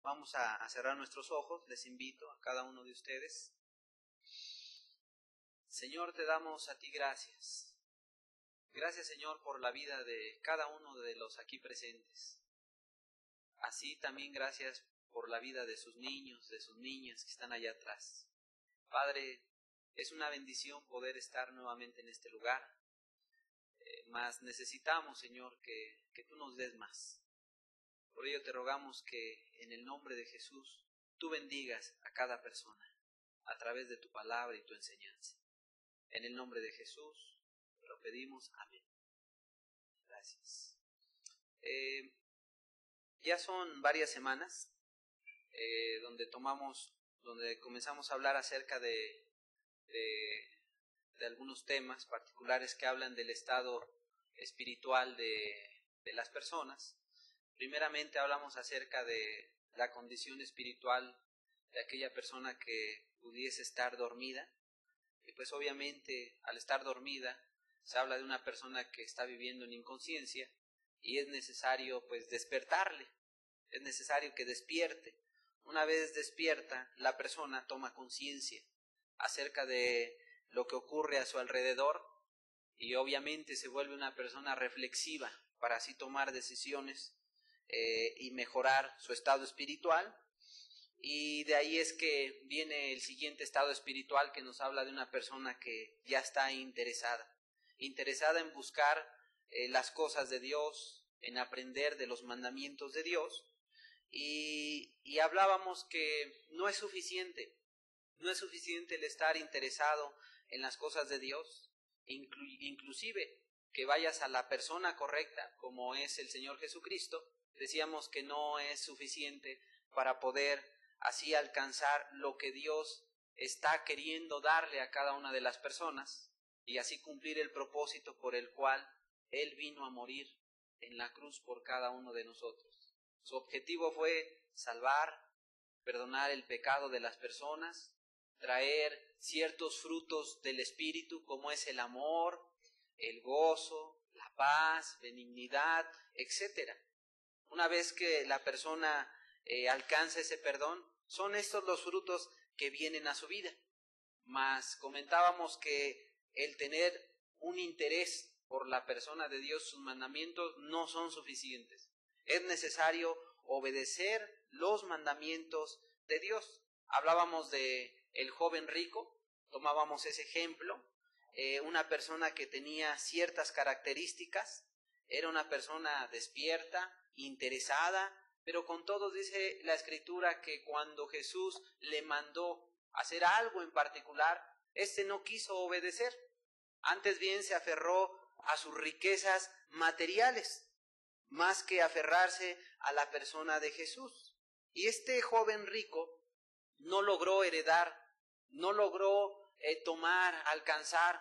Vamos a cerrar nuestros ojos. Les invito a cada uno de ustedes. Señor, te damos a ti gracias. Gracias, Señor, por la vida de cada uno de los aquí presentes. Así también gracias por la vida de sus niños, de sus niñas que están allá atrás. Padre, es una bendición poder estar nuevamente en este lugar. Mas necesitamos, Señor, que tú nos des más. Por ello te rogamos que en el nombre de Jesús tú bendigas a cada persona a través de tu palabra y tu enseñanza. En el nombre de Jesús te lo pedimos. Amén. Gracias. Ya son varias semanas donde comenzamos a hablar acerca de algunos temas particulares que hablan del estado espiritual de las personas. Primeramente hablamos acerca de la condición espiritual de aquella persona que pudiese estar dormida. Y pues obviamente al estar dormida se habla de una persona que está viviendo en inconsciencia y es necesario pues despertarle, es necesario que despierte. Una vez despierta, la persona toma conciencia acerca de lo que ocurre a su alrededor y obviamente se vuelve una persona reflexiva para así tomar decisiones y mejorar su estado espiritual. Y de ahí es que viene el siguiente estado espiritual que nos habla de una persona que ya está interesada en buscar las cosas de Dios, en aprender de los mandamientos de Dios. Y hablábamos que no es suficiente el estar interesado en las cosas de Dios, inclusive que vayas a la persona correcta como es el Señor Jesucristo. Decíamos que no es suficiente para poder así alcanzar lo que Dios está queriendo darle a cada una de las personas y así cumplir el propósito por el cual Él vino a morir en la cruz por cada uno de nosotros. Su objetivo fue salvar, perdonar el pecado de las personas, traer ciertos frutos del Espíritu como es el amor, el gozo, la paz, benignidad, etc. Una vez que la persona alcanza ese perdón, son estos los frutos que vienen a su vida. Mas comentábamos que el tener un interés por la persona de Dios, sus mandamientos, no son suficientes. Es necesario obedecer los mandamientos de Dios. Hablábamos de el joven rico, tomábamos ese ejemplo, una persona que tenía ciertas características, era una persona despierta, interesada, pero con todo dice la Escritura que cuando Jesús le mandó hacer algo en particular, éste no quiso obedecer, antes bien se aferró a sus riquezas materiales, más que aferrarse a la persona de Jesús. Y este joven rico no logró heredar, no logró alcanzar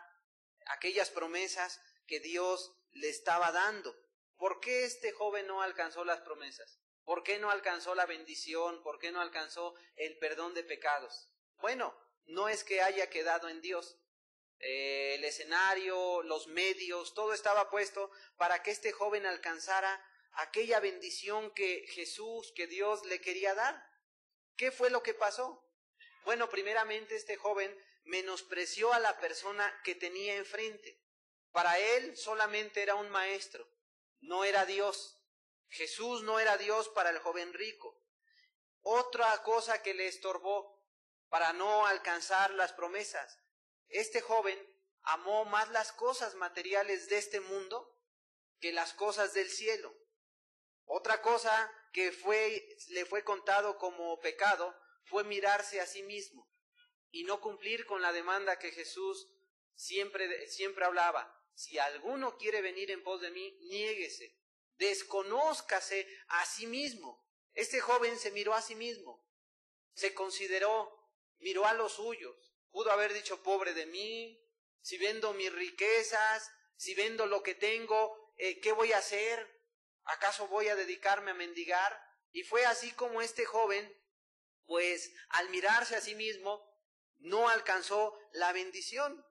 aquellas promesas que Dios le estaba dando. ¿Por qué este joven no alcanzó las promesas? ¿Por qué no alcanzó la bendición? ¿Por qué no alcanzó el perdón de pecados? Bueno, no es que haya quedado en Dios. El escenario, los medios, todo estaba puesto para que este joven alcanzara aquella bendición que Jesús, que Dios le quería dar. ¿Qué fue lo que pasó? Bueno, primeramente este joven menospreció a la persona que tenía enfrente. Para él solamente era un maestro, no era Dios. Jesús no era Dios para el joven rico. Otra cosa que le estorbó para no alcanzar las promesas. Este joven amó más las cosas materiales de este mundo que las cosas del cielo. Otra cosa que le fue contado como pecado fue mirarse a sí mismo y no cumplir con la demanda que Jesús siempre hablaba. Si alguno quiere venir en pos de mí, niéguese, desconózcase a sí mismo. Este joven se miró a sí mismo, se consideró, miró a los suyos. Pudo haber dicho, pobre de mí, si vendo mis riquezas, si vendo lo que tengo, ¿qué voy a hacer? ¿Acaso voy a dedicarme a mendigar? Y fue así como este joven, pues al mirarse a sí mismo, no alcanzó la bendición.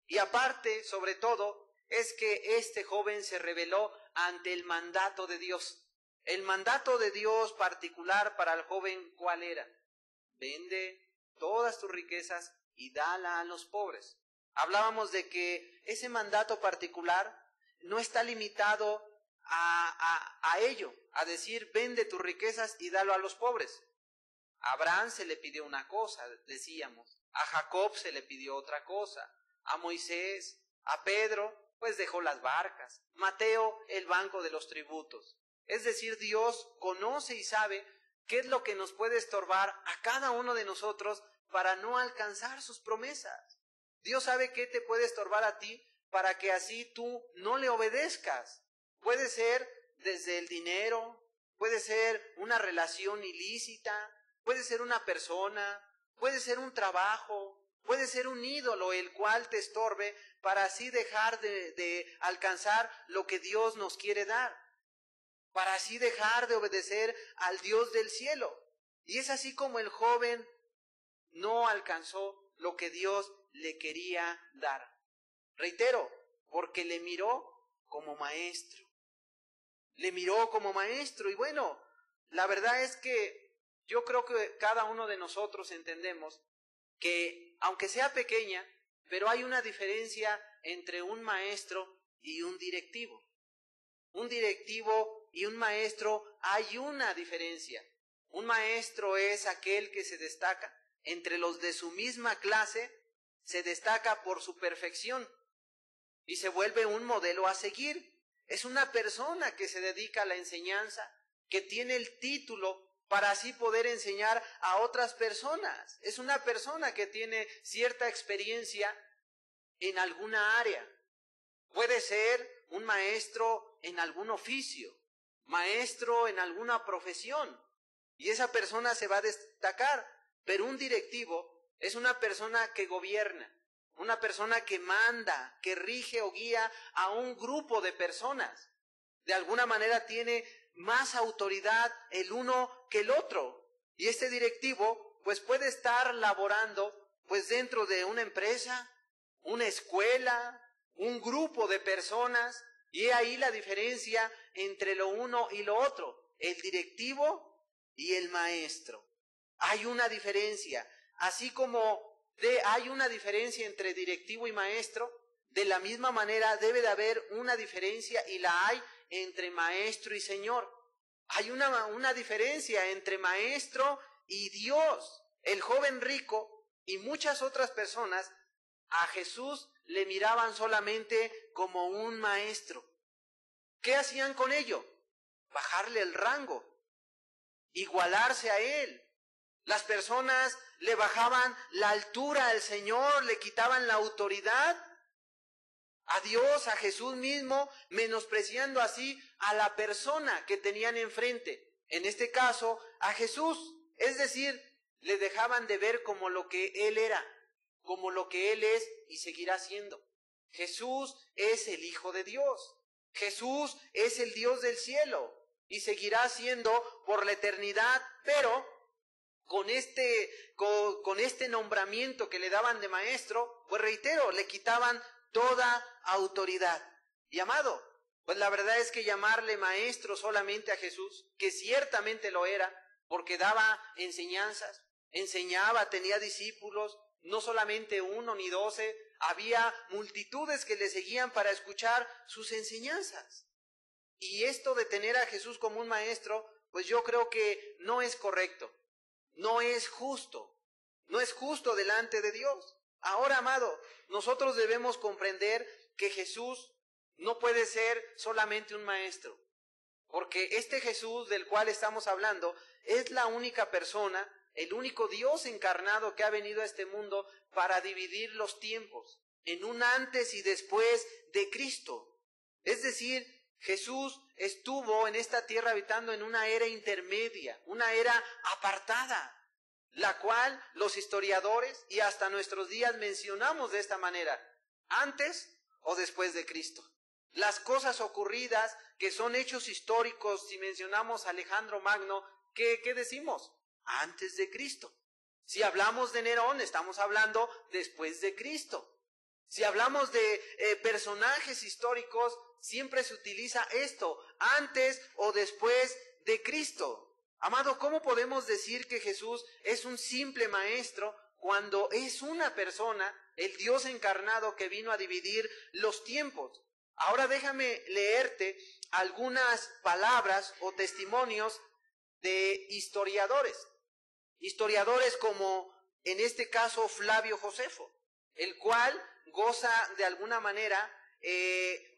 Y aparte, sobre todo, es que este joven se rebeló ante el mandato de Dios. El mandato de Dios particular para el joven, ¿cuál era? Vende todas tus riquezas y dala a los pobres. Hablábamos de que ese mandato particular no está limitado a ello, a decir, vende tus riquezas y dalo a los pobres. A Abraham se le pidió una cosa, decíamos. A Jacob se le pidió otra cosa. A Moisés, a Pedro, pues dejó las barcas. Mateo, el banco de los tributos. Es decir, Dios conoce y sabe qué es lo que nos puede estorbar a cada uno de nosotros para no alcanzar sus promesas. Dios sabe qué te puede estorbar a ti para que así tú no le obedezcas. Puede ser desde el dinero, puede ser una relación ilícita, puede ser una persona, puede ser un trabajo, puede ser un ídolo el cual te estorbe para así dejar de alcanzar lo que Dios nos quiere dar, para así dejar de obedecer al Dios del cielo. Y es así como el joven no alcanzó lo que Dios le quería dar. Reitero, porque le miró como maestro. Le miró como maestro. Y bueno, la verdad es que yo creo que cada uno de nosotros entendemos que, aunque sea pequeña, pero hay una diferencia entre un maestro y un directivo. Un directivo y un maestro hay una diferencia. Un maestro es aquel que se destaca. Entre los de su misma clase, se destaca por su perfección y se vuelve un modelo a seguir. Es una persona que se dedica a la enseñanza, que tiene el título para así poder enseñar a otras personas. Es una persona que tiene cierta experiencia en alguna área. Puede ser un maestro en algún oficio, maestro en alguna profesión, y esa persona se va a destacar. Pero un directivo es una persona que gobierna, una persona que manda, que rige o guía a un grupo de personas. De alguna manera tiene más autoridad el uno que el otro. Y este directivo pues puede estar laborando pues dentro de una empresa, una escuela, un grupo de personas. Y he ahí la diferencia entre lo uno y lo otro, el directivo y el maestro. Hay una diferencia, así como hay una diferencia entre directivo y maestro, de la misma manera debe de haber una diferencia, y la hay, entre maestro y Señor. Hay una diferencia entre maestro y Dios. El joven rico y muchas otras personas a Jesús le miraban solamente como un maestro. ¿Qué hacían con ello? Bajarle el rango, igualarse a él. Las personas le bajaban la altura al Señor, le quitaban la autoridad a Dios, a Jesús mismo, menospreciando así a la persona que tenían enfrente. En este caso, a Jesús. Es decir, le dejaban de ver como lo que Él era, como lo que Él es y seguirá siendo. Jesús es el Hijo de Dios. Jesús es el Dios del cielo y seguirá siendo por la eternidad, pero con este nombramiento que le daban de maestro, pues reitero, le quitaban toda autoridad. Y amado, pues la verdad es que llamarle maestro solamente a Jesús, que ciertamente lo era, porque daba enseñanzas, enseñaba, tenía discípulos, no solamente 1 ni 12, había multitudes que le seguían para escuchar sus enseñanzas. Y esto de tener a Jesús como un maestro, pues yo creo que no es correcto. No es justo delante de Dios. Ahora, amado, nosotros debemos comprender que Jesús no puede ser solamente un maestro, porque este Jesús del cual estamos hablando es la única persona, el único Dios encarnado que ha venido a este mundo para dividir los tiempos en un antes y después de Cristo. Es decir, Jesús estuvo en esta tierra habitando en una era intermedia, una era apartada, la cual los historiadores y hasta nuestros días mencionamos de esta manera, antes o después de Cristo. Las cosas ocurridas que son hechos históricos, si mencionamos a Alejandro Magno, ¿qué decimos? Antes de Cristo. Si hablamos de Nerón, estamos hablando después de Cristo. Si hablamos de personajes históricos, siempre se utiliza esto, antes o después de Cristo. Amado, ¿cómo podemos decir que Jesús es un simple maestro cuando es una persona, el Dios encarnado que vino a dividir los tiempos? Ahora déjame leerte algunas palabras o testimonios de historiadores. Historiadores como, en este caso, Flavio Josefo, el cual goza de alguna manera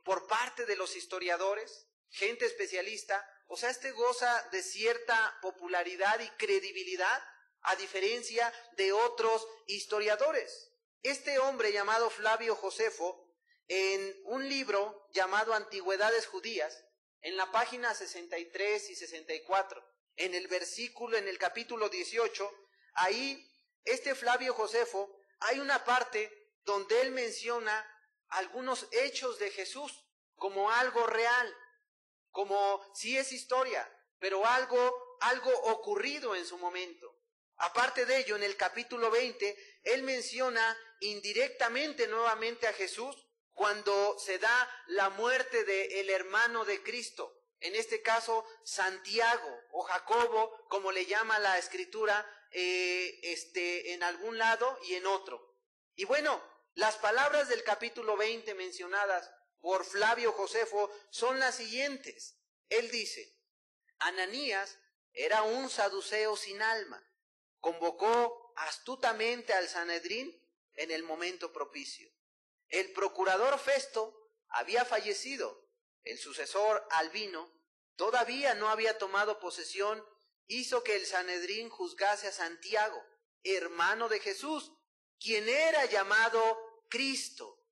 por parte de los historiadores, gente especialista, o sea, goza de cierta popularidad y credibilidad a diferencia de otros historiadores. Este hombre llamado Flavio Josefo, en un libro llamado Antigüedades Judías, en la página 63 y 64, en el capítulo 18, ahí Flavio Josefo, hay una parte donde él menciona algunos hechos de Jesús como algo real, como sí es historia, pero algo ocurrido en su momento. Aparte de ello, en el capítulo 20, él menciona indirectamente nuevamente a Jesús cuando se da la muerte del hermano de Cristo, en este caso Santiago o Jacobo, como le llama la escritura, en algún lado y en otro. Y bueno, las palabras del capítulo 20 mencionadas por Flavio Josefo son las siguientes. Él dice: Ananías era un saduceo sin alma, convocó astutamente al Sanedrín en el momento propicio. El procurador Festo había fallecido, el sucesor Albino todavía no había tomado posesión, hizo que el Sanedrín juzgase a Santiago, hermano de Jesús, quien era llamado Cristo,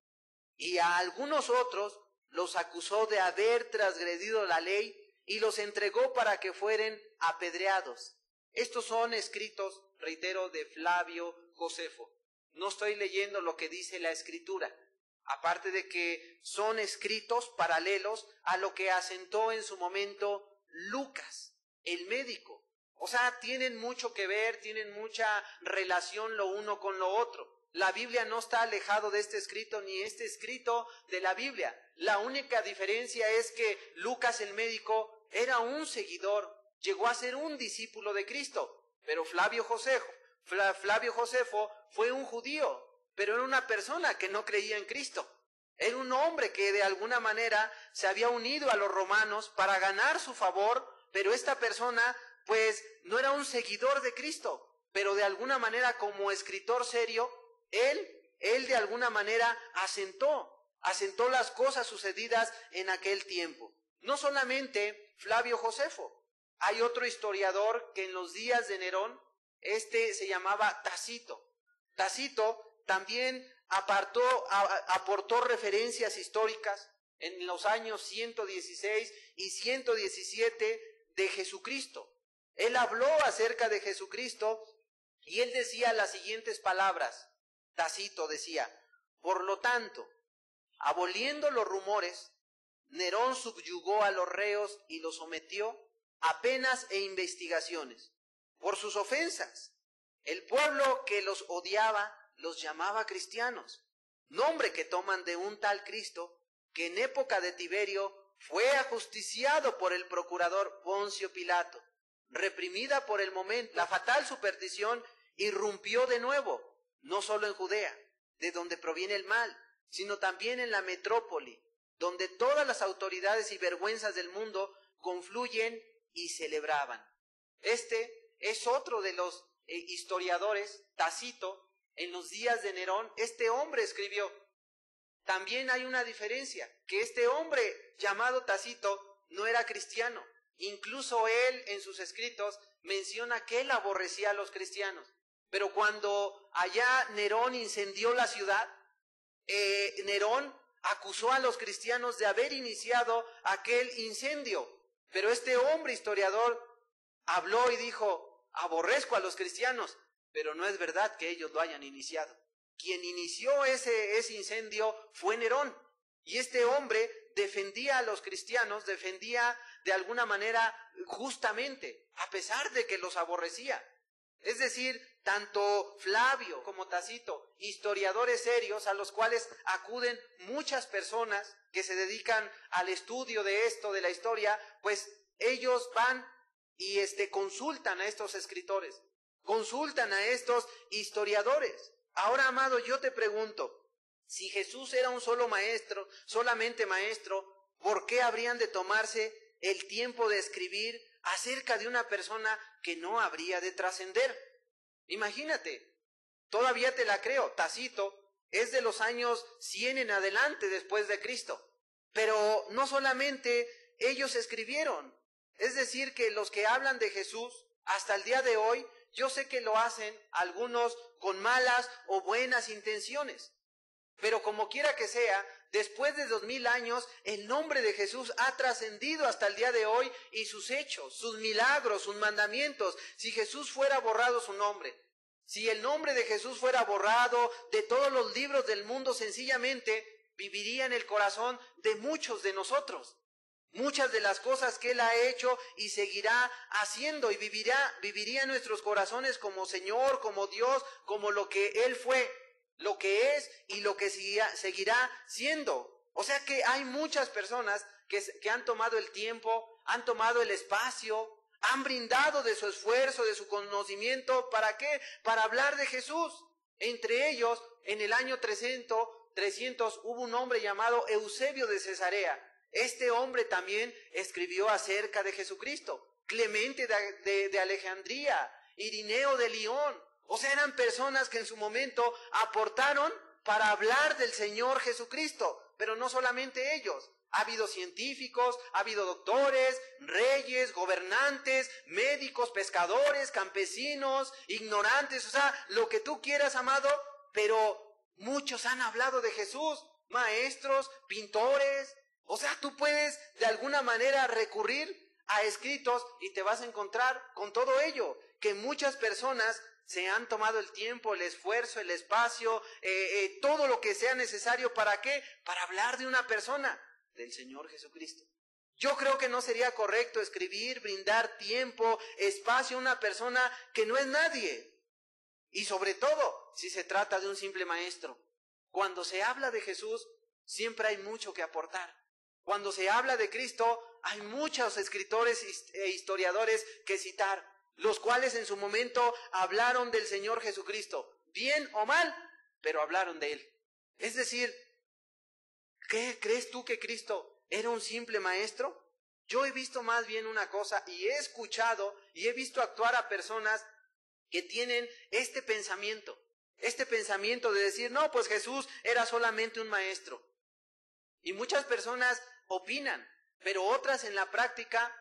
y a algunos otros los acusó de haber transgredido la ley y los entregó para que fueran apedreados. Estos son escritos, reitero, de Flavio Josefo. No estoy leyendo lo que dice la escritura, aparte de que son escritos paralelos a lo que asentó en su momento Lucas, el médico. O sea, tienen mucho que ver, tienen mucha relación lo uno con lo otro. La Biblia no está alejado de este escrito, ni este escrito de la Biblia. La única diferencia es que Lucas el médico era un seguidor, llegó a ser un discípulo de Cristo, pero Flavio Josefo fue un judío, pero era una persona que no creía en Cristo. Era un hombre que de alguna manera se había unido a los romanos para ganar su favor, pero esta persona pues no era un seguidor de Cristo, pero de alguna manera como escritor serio, él de alguna manera asentó las cosas sucedidas en aquel tiempo. No solamente Flavio Josefo, hay otro historiador que en los días de Nerón, se llamaba Tácito. Tácito también aportó referencias históricas en los años 116 y 117 de Jesucristo. Él habló acerca de Jesucristo y él decía las siguientes palabras. Tácito decía: por lo tanto, aboliendo los rumores, Nerón subyugó a los reos y los sometió a penas e investigaciones por sus ofensas. El pueblo que los odiaba los llamaba cristianos, nombre que toman de un tal Cristo que en época de Tiberio fue ajusticiado por el procurador Poncio Pilato. Reprimida por el momento, la fatal superstición irrumpió de nuevo, no solo en Judea, de donde proviene el mal, sino también en la metrópoli, donde todas las autoridades y vergüenzas del mundo confluyen y celebraban. Este es otro de los historiadores, Tácito, en los días de Nerón. Este hombre escribió. También hay una diferencia, que este hombre llamado Tácito no era cristiano. Incluso él en sus escritos menciona que él aborrecía a los cristianos. Pero cuando allá Nerón incendió la ciudad, Nerón acusó a los cristianos de haber iniciado aquel incendio. Pero este hombre historiador habló y dijo: aborrezco a los cristianos, pero no es verdad que ellos lo hayan iniciado. Quien inició ese incendio fue Nerón. Y este hombre defendía a los cristianos, defendía de alguna manera justamente, a pesar de que los aborrecía. Es decir, tanto Flavio como Tácito, historiadores serios a los cuales acuden muchas personas que se dedican al estudio de esto, de la historia, pues ellos van y consultan a estos escritores, consultan a estos historiadores. Ahora, amado, yo te pregunto, si Jesús era un solo maestro, solamente maestro, ¿por qué habrían de tomarse el tiempo de escribir acerca de una persona que no habría de trascender? Imagínate, todavía te la creo, Tácito es de los años 100 en adelante después de Cristo, pero no solamente ellos escribieron, es decir, que los que hablan de Jesús hasta el día de hoy, yo sé que lo hacen algunos con malas o buenas intenciones, pero como quiera que sea, después de 2000 años, el nombre de Jesús ha trascendido hasta el día de hoy y sus hechos, sus milagros, sus mandamientos. Si Jesús fuera borrado su nombre, si el nombre de Jesús fuera borrado de todos los libros del mundo, sencillamente viviría en el corazón de muchos de nosotros. Muchas de las cosas que Él ha hecho y seguirá haciendo y viviría en nuestros corazones como Señor, como Dios, como lo que Él fue, lo que es y lo que seguirá siendo. O sea que hay muchas personas que han tomado el tiempo, han tomado el espacio, han brindado de su esfuerzo, de su conocimiento. ¿Para qué? Para hablar de Jesús. Entre ellos, en el año 300 hubo un hombre llamado Eusebio de Cesarea. Este hombre también escribió acerca de Jesucristo. Clemente de Alejandría, Irineo de Lyon. O sea, eran personas que en su momento aportaron para hablar del Señor Jesucristo. Pero no solamente ellos. Ha habido científicos, ha habido doctores, reyes, gobernantes, médicos, pescadores, campesinos, ignorantes. O sea, lo que tú quieras, amado, pero muchos han hablado de Jesús. Maestros, pintores. O sea, tú puedes de alguna manera recurrir a escritos y te vas a encontrar con todo ello, que muchas personas se han tomado el tiempo, el esfuerzo, el espacio, todo lo que sea necesario. ¿Para qué? Para hablar de una persona, del Señor Jesucristo. Yo creo que no sería correcto escribir, brindar tiempo, espacio a una persona que no es nadie. Y sobre todo, si se trata de un simple maestro. Cuando se habla de Jesús, siempre hay mucho que aportar. Cuando se habla de Cristo, hay muchos escritores e historiadores que citar, los cuales en su momento hablaron del Señor Jesucristo, bien o mal, pero hablaron de Él. Es decir, ¿qué crees tú que Cristo era un simple maestro? Yo he visto más bien una cosa y he escuchado y he visto actuar a personas que tienen este pensamiento de decir, no, pues Jesús era solamente un maestro. Y muchas personas opinan, pero otras en la práctica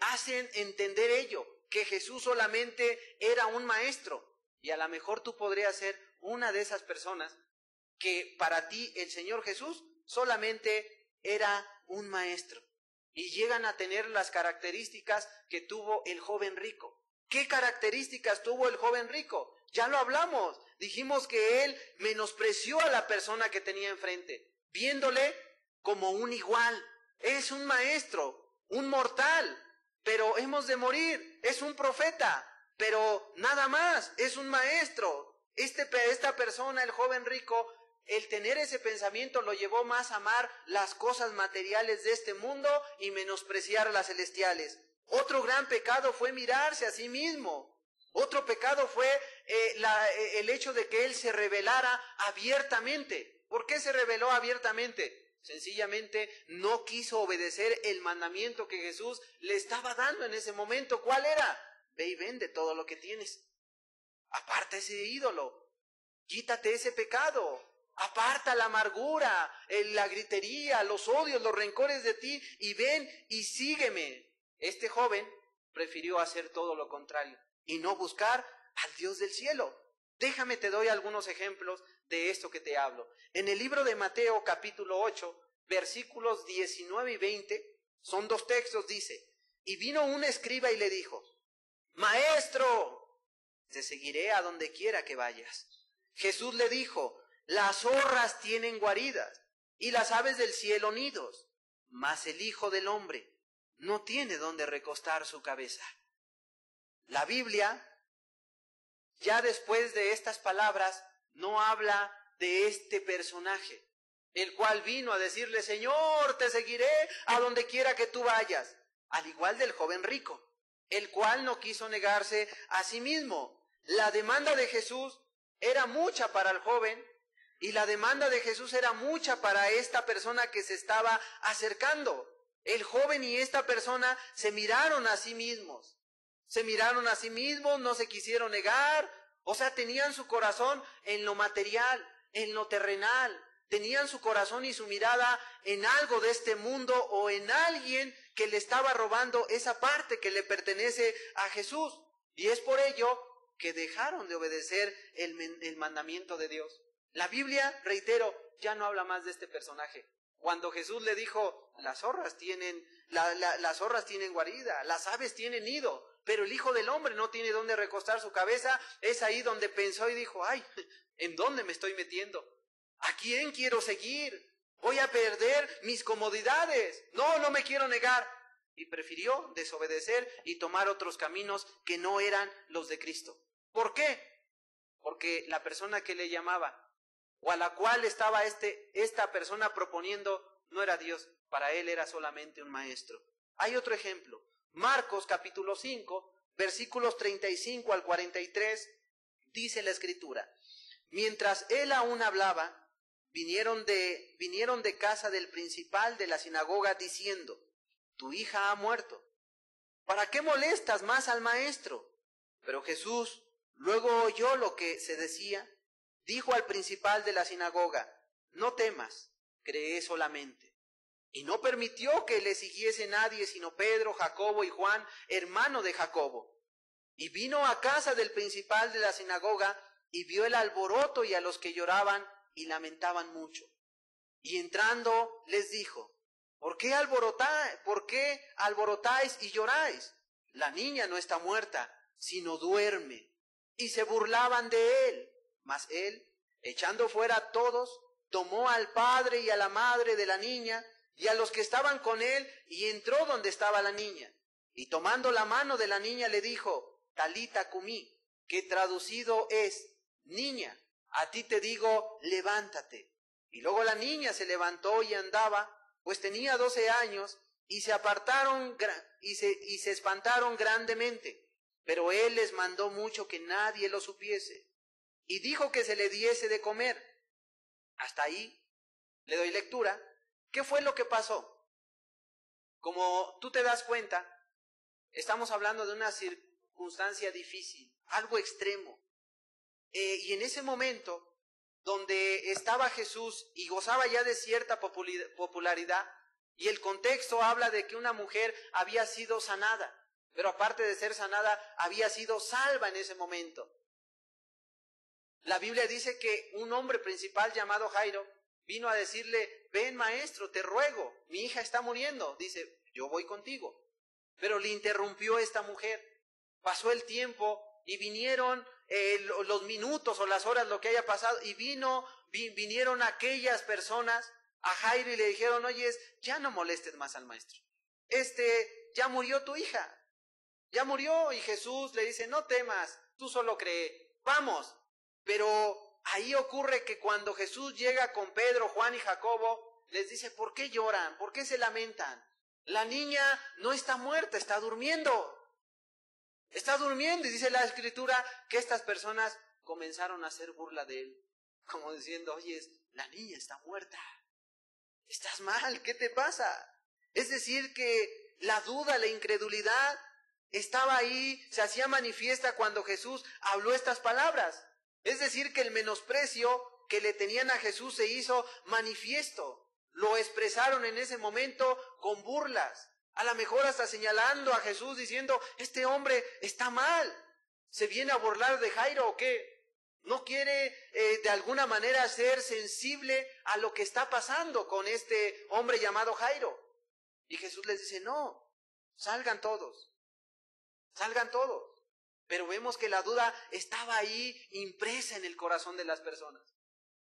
hacen entender ello, que Jesús solamente era un maestro. Y a lo mejor tú podrías ser una de esas personas que para ti el Señor Jesús solamente era un maestro. Y llegan a tener las características que tuvo el joven rico. ¿Qué características tuvo el joven rico? Ya lo hablamos. Dijimos que él menospreció a la persona que tenía enfrente, viéndole como un igual. Es un maestro, un mortal, pero hemos de morir. Es un profeta, pero nada más, es un maestro. Esta persona, el joven rico, el tener ese pensamiento lo llevó más a amar las cosas materiales de este mundo y menospreciar las celestiales. Otro gran pecado fue mirarse a sí mismo. Otro pecado fue el hecho de que él se rebelara abiertamente. ¿Por qué se rebeló abiertamente? Sencillamente no quiso obedecer el mandamiento que Jesús le estaba dando en ese momento. ¿Cuál era? Ve y vende todo lo que tienes. Aparta ese ídolo. Quítate ese pecado. Aparta la amargura, la gritería, los odios, los rencores de ti y ven y sígueme. Este joven prefirió hacer todo lo contrario y no buscar al Dios del cielo. Déjame, te doy algunos ejemplos de esto que te hablo. En el libro de Mateo capítulo 8, versículos 19 y 20, son dos textos, dice, y vino un escriba y le dijo, Maestro, te seguiré a donde quiera que vayas. Jesús le dijo, las zorras tienen guaridas y las aves del cielo nidos, mas el Hijo del Hombre no tiene donde recostar su cabeza. La Biblia, ya después de estas palabras, no habla de este personaje, el cual vino a decirle, Señor, te seguiré a donde quiera que tú vayas, al igual del joven rico. el cual no quiso negarse a sí mismo. La demanda de Jesús era mucha para el joven y la demanda de Jesús era mucha para esta persona que se estaba acercando. El joven y esta persona se miraron a sí mismos. Se miraron a sí mismos, no se quisieron negar. O sea, tenían su corazón en lo material, en lo terrenal. Tenían su corazón y su mirada en algo de este mundo o en alguien que le estaba robando esa parte que le pertenece a Jesús. Y es por ello que dejaron de obedecer el mandamiento de Dios. La Biblia, reitero, ya no habla más de este personaje. Cuando Jesús le dijo, las zorras tienen guarida, las aves tienen nido, pero el Hijo del Hombre no tiene dónde recostar su cabeza, es ahí donde pensó y dijo, ay, ¿en dónde me estoy metiendo? ¿A quién quiero seguir? Voy a perder mis comodidades. No me quiero negar. Y prefirió desobedecer y tomar otros caminos que no eran los de Cristo. ¿Por qué? Porque la persona que le llamaba o a la cual estaba esta persona proponiendo no era Dios. Para él era solamente un maestro. Hay otro ejemplo. Marcos capítulo 5, versículos 35 al 43, dice la Escritura. Mientras él aún hablaba, vinieron de casa del principal de la sinagoga diciendo, tu hija ha muerto. ¿Para qué molestas más al maestro? Pero Jesús luego oyó lo que se decía, dijo al principal de la sinagoga, no temas, cree solamente. Y no permitió que le siguiese nadie sino Pedro, Jacobo y Juan, hermano de Jacobo. Y vino a casa del principal de la sinagoga y vio el alboroto y a los que lloraban y lamentaban mucho. Y entrando les dijo, ¿por qué alborotáis y lloráis? La niña no está muerta, sino duerme. Y se burlaban de él. Mas él, echando fuera a todos, tomó al padre y a la madre de la niña y a los que estaban con él y entró donde estaba la niña. Y tomando la mano de la niña le dijo, Talita cumí, que traducido es, niña, a ti te digo, levántate. Y luego la niña se levantó y andaba, pues tenía 12 años, y se espantaron grandemente. Pero él les mandó mucho que nadie lo supiese. Y dijo que se le diese de comer. Hasta ahí le doy lectura. ¿Qué fue lo que pasó? Como tú te das cuenta, estamos hablando de una circunstancia difícil, algo extremo. Y en ese momento, donde estaba Jesús y gozaba ya de cierta popularidad, y el contexto habla de que una mujer había sido sanada, pero aparte de ser sanada, había sido salva en ese momento. La Biblia dice que un hombre principal llamado Jairo vino a decirle, ven maestro, te ruego, mi hija está muriendo. Dice, yo voy contigo. Pero le interrumpió esta mujer. Pasó el tiempo y vinieron los minutos o las horas, lo que haya pasado, y vinieron aquellas personas a Jairo y le dijeron, oye, ya no molestes más al maestro. Ya murió tu hija. Ya murió. Y Jesús le dice, no temas, tú solo cree, vamos. Pero ahí ocurre que cuando Jesús llega con Pedro, Juan y Jacobo, les dice, ¿por qué lloran? ¿Por qué se lamentan? La niña no está muerta, está durmiendo. Está durmiendo. Y dice la Escritura que estas personas comenzaron a hacer burla de él. Como diciendo, oye, la niña está muerta. Estás mal, ¿qué te pasa? Es decir, que la duda, la incredulidad estaba ahí, se hacía manifiesta cuando Jesús habló estas palabras. Es decir, que el menosprecio que le tenían a Jesús se hizo manifiesto. Lo expresaron en ese momento con burlas. A lo mejor hasta señalando a Jesús diciendo, este hombre está mal. ¿Se viene a burlar de Jairo o qué? ¿No quiere de alguna manera ser sensible a lo que está pasando con este hombre llamado Jairo? Y Jesús les dice, no, salgan todos. Salgan todos. Pero vemos que la duda estaba ahí impresa en el corazón de las personas.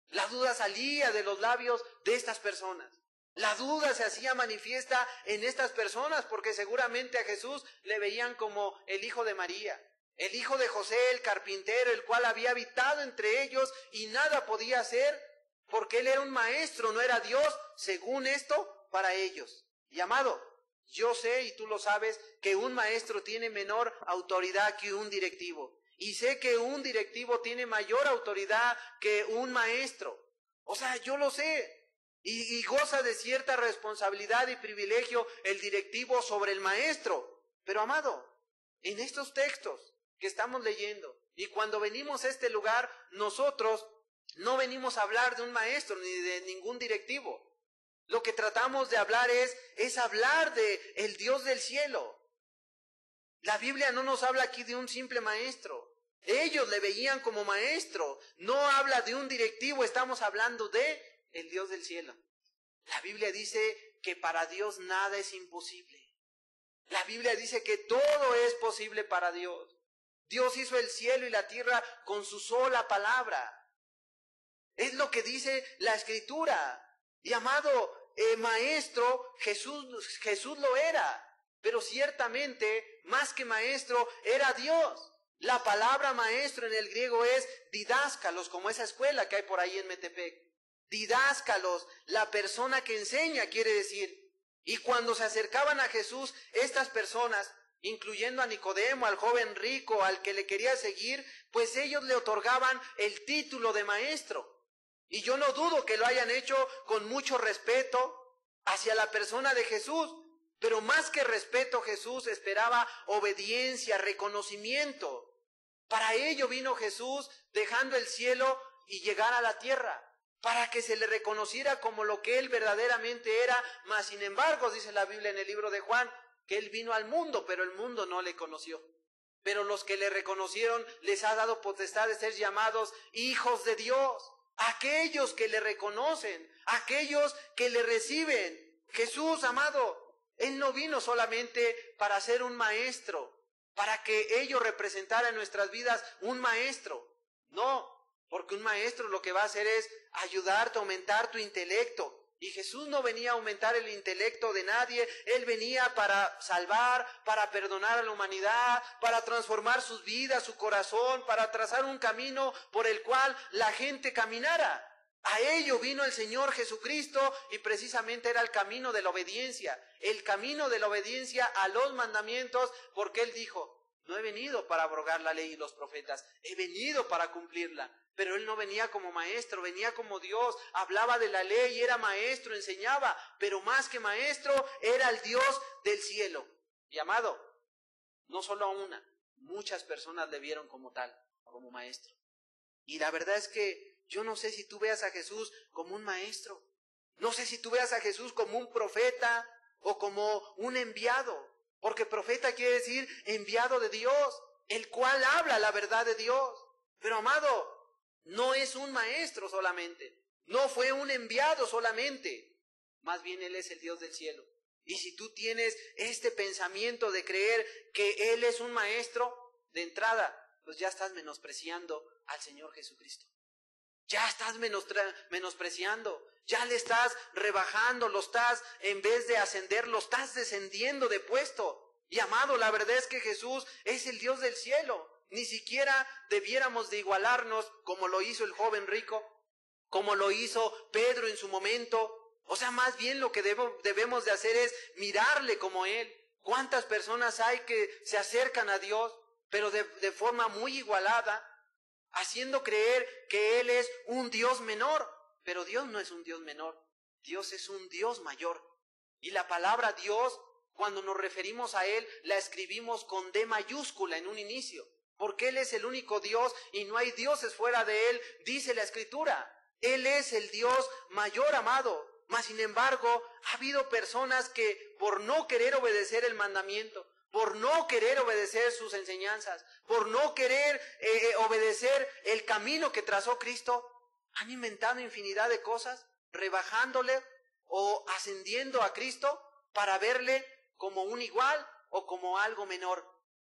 La duda salía de los labios de estas personas. La duda se hacía manifiesta en estas personas porque seguramente a Jesús le veían como el hijo de María, el hijo de José, el carpintero, el cual había habitado entre ellos y nada podía hacer porque él era un maestro, no era Dios, según esto, para ellos. Y amado, yo sé, y tú lo sabes, que un maestro tiene menor autoridad que un directivo. Y sé que un directivo tiene mayor autoridad que un maestro. O sea, yo lo sé. Y goza de cierta responsabilidad y privilegio el directivo sobre el maestro. Pero amado, en estos textos que estamos leyendo, y cuando venimos a este lugar, nosotros no venimos a hablar de un maestro ni de ningún directivo. Lo que tratamos de hablar es hablar de el Dios del cielo. La Biblia no nos habla aquí de un simple maestro. Ellos le veían como maestro. No habla de un directivo, estamos hablando de el Dios del cielo. La Biblia dice que para Dios nada es imposible. La Biblia dice que todo es posible para Dios. Dios hizo el cielo y la tierra con su sola palabra. Es lo que dice la Escritura. Y amado, maestro, Jesús lo era. Pero ciertamente, más que maestro, era Dios. La palabra maestro en el griego es didáscalos, como esa escuela que hay por ahí en Metepec. Didáscalos, la persona que enseña, quiere decir. Y cuando se acercaban a Jesús, estas personas, incluyendo a Nicodemo, al joven rico, al que le quería seguir, pues ellos le otorgaban el título de maestro. Y yo no dudo que lo hayan hecho con mucho respeto hacia la persona de Jesús. Pero más que respeto, Jesús esperaba obediencia, reconocimiento. Para ello vino Jesús dejando el cielo y llegar a la tierra, para que se le reconociera como lo que Él verdaderamente era. Mas sin embargo, dice la Biblia en el libro de Juan, que Él vino al mundo, pero el mundo no le conoció. Pero los que le reconocieron les ha dado potestad de ser llamados hijos de Dios. Aquellos que le reconocen, aquellos que le reciben. Jesús, amado, Él no vino solamente para ser un maestro, para que ello representara en nuestras vidas un maestro. No, porque un maestro lo que va a hacer es ayudarte a aumentar tu intelecto. Y Jesús no venía a aumentar el intelecto de nadie. Él venía para salvar, para perdonar a la humanidad, para transformar sus vidas, su corazón, para trazar un camino por el cual la gente caminara. A ello vino el Señor Jesucristo y precisamente era el camino de la obediencia. El camino de la obediencia a los mandamientos, porque Él dijo, no he venido para abrogar la ley y los profetas, he venido para cumplirla. Pero Él no venía como maestro, venía como Dios, hablaba de la ley, era maestro, enseñaba, pero más que maestro, era el Dios del cielo. Y amado, no solo a una, muchas personas le vieron como tal, como maestro. Y la verdad es que yo no sé si tú veas a Jesús como un maestro, no sé si tú veas a Jesús como un profeta o como un enviado, porque profeta quiere decir enviado de Dios, el cual habla la verdad de Dios. Pero amado, no es un maestro solamente, no fue un enviado solamente, más bien Él es el Dios del cielo. Y si tú tienes este pensamiento de creer que Él es un maestro, de entrada, pues ya estás menospreciando al Señor Jesucristo. Ya estás menospreciando, ya le estás rebajando, lo estás, en vez de ascender, lo estás descendiendo de puesto. Y amado, la verdad es que Jesús es el Dios del cielo. Ni siquiera debiéramos de igualarnos como lo hizo el joven rico, como lo hizo Pedro en su momento. O sea, más bien lo que debemos de hacer es mirarle como Él. ¿Cuántas personas hay que se acercan a Dios, pero de forma muy igualada, haciendo creer que Él es un Dios menor? Pero Dios no es un Dios menor, Dios es un Dios mayor. Y la palabra Dios, cuando nos referimos a Él, la escribimos con D mayúscula en un inicio. Porque Él es el único Dios y no hay dioses fuera de Él, dice la Escritura. Él es el Dios mayor, amado. Mas sin embargo, ha habido personas que por no querer obedecer el mandamiento, por no querer obedecer sus enseñanzas, por no querer obedecer el camino que trazó Cristo, han inventado infinidad de cosas, rebajándole o ascendiendo a Cristo para verle como un igual o como algo menor.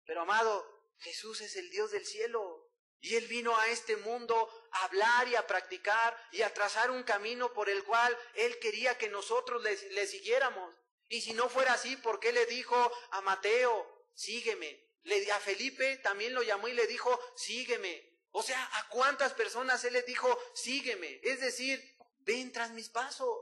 Pero amado, Jesús es el Dios del cielo y Él vino a este mundo a hablar y a practicar y a trazar un camino por el cual Él quería que nosotros le siguiéramos. Y si no fuera así, ¿por qué le dijo a Mateo, sígueme? A Felipe también lo llamó y le dijo, sígueme. O sea, ¿a cuántas personas Él les dijo, sígueme? Es decir, ven tras mis pasos,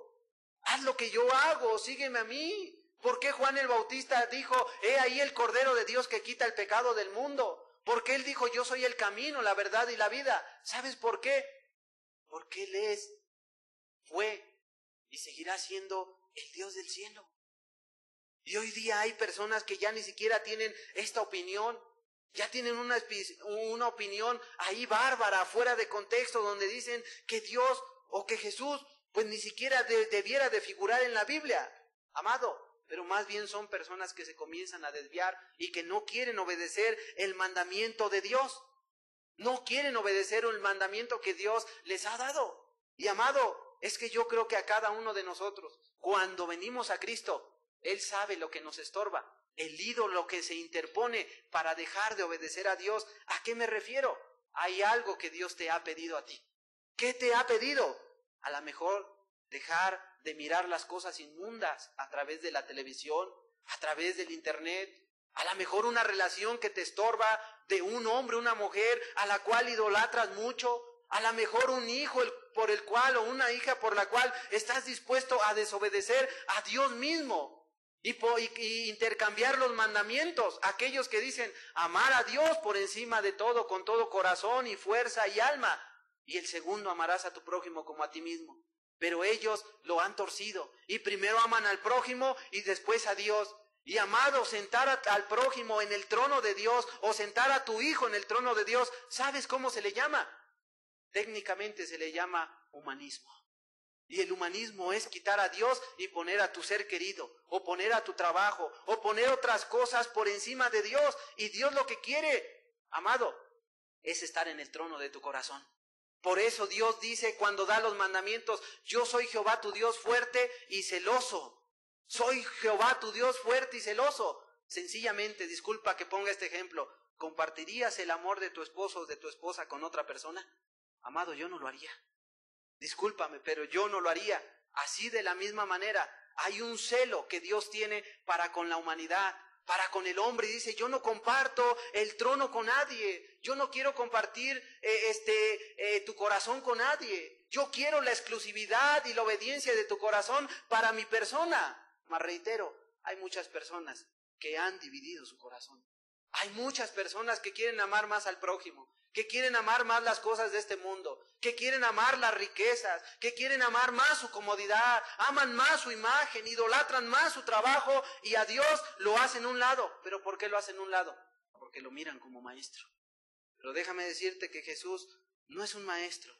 haz lo que yo hago, sígueme a mí. ¿Por qué Juan el Bautista dijo, he ahí el Cordero de Dios que quita el pecado del mundo? ¿Por qué él dijo, yo soy el camino, la verdad y la vida? ¿Sabes por qué? Porque él fue y seguirá siendo el Dios del cielo. Y hoy día hay personas que ya ni siquiera tienen esta opinión. Ya tienen una opinión ahí bárbara, fuera de contexto, donde dicen que Dios o que Jesús pues ni siquiera debiera de figurar en la Biblia, amado. Pero más bien son personas que se comienzan a desviar y que no quieren obedecer el mandamiento de Dios. No quieren obedecer el mandamiento que Dios les ha dado. Y amado, es que yo creo que a cada uno de nosotros, cuando venimos a Cristo, Él sabe lo que nos estorba, el ídolo que se interpone para dejar de obedecer a Dios. ¿A qué me refiero? Hay algo que Dios te ha pedido a ti. ¿Qué te ha pedido? A lo mejor dejar de mirar las cosas inmundas a través de la televisión, a través del internet. A lo mejor una relación que te estorba de un hombre, una mujer a la cual idolatras mucho. A lo mejor un hijo por el cual o una hija por la cual estás dispuesto a desobedecer a Dios mismo. Y intercambiar los mandamientos, aquellos que dicen amar a Dios por encima de todo, con todo corazón y fuerza y alma. Y el segundo, amarás a tu prójimo como a ti mismo. Pero ellos lo han torcido y primero aman al prójimo y después a Dios. Y amado, sentar al prójimo en el trono de Dios o sentar a tu hijo en el trono de Dios, ¿sabes cómo se le llama? Técnicamente se le llama humanismo. Y el humanismo es quitar a Dios y poner a tu ser querido, o poner a tu trabajo, o poner otras cosas por encima de Dios. Y Dios lo que quiere, amado, es estar en el trono de tu corazón. Por eso Dios dice cuando da los mandamientos, yo soy Jehová tu Dios fuerte y celoso. Soy Jehová tu Dios fuerte y celoso. Sencillamente, disculpa que ponga este ejemplo, ¿compartirías el amor de tu esposo o de tu esposa con otra persona? Amado, yo no lo haría. Discúlpame, pero yo no lo haría. Así de la misma manera, hay un celo que Dios tiene para con la humanidad, para con el hombre. Y dice, yo no comparto el trono con nadie. Yo no quiero compartir tu corazón con nadie. Yo quiero la exclusividad y la obediencia de tu corazón para mi persona. Mas reitero, hay muchas personas que han dividido su corazón. Hay muchas personas que quieren amar más al prójimo, que quieren amar más las cosas de este mundo, que quieren amar las riquezas, que quieren amar más su comodidad, aman más su imagen, idolatran más su trabajo y a Dios lo hacen a un lado. ¿Pero por qué lo hacen a un lado? Porque lo miran como maestro. Pero déjame decirte que Jesús no es un maestro.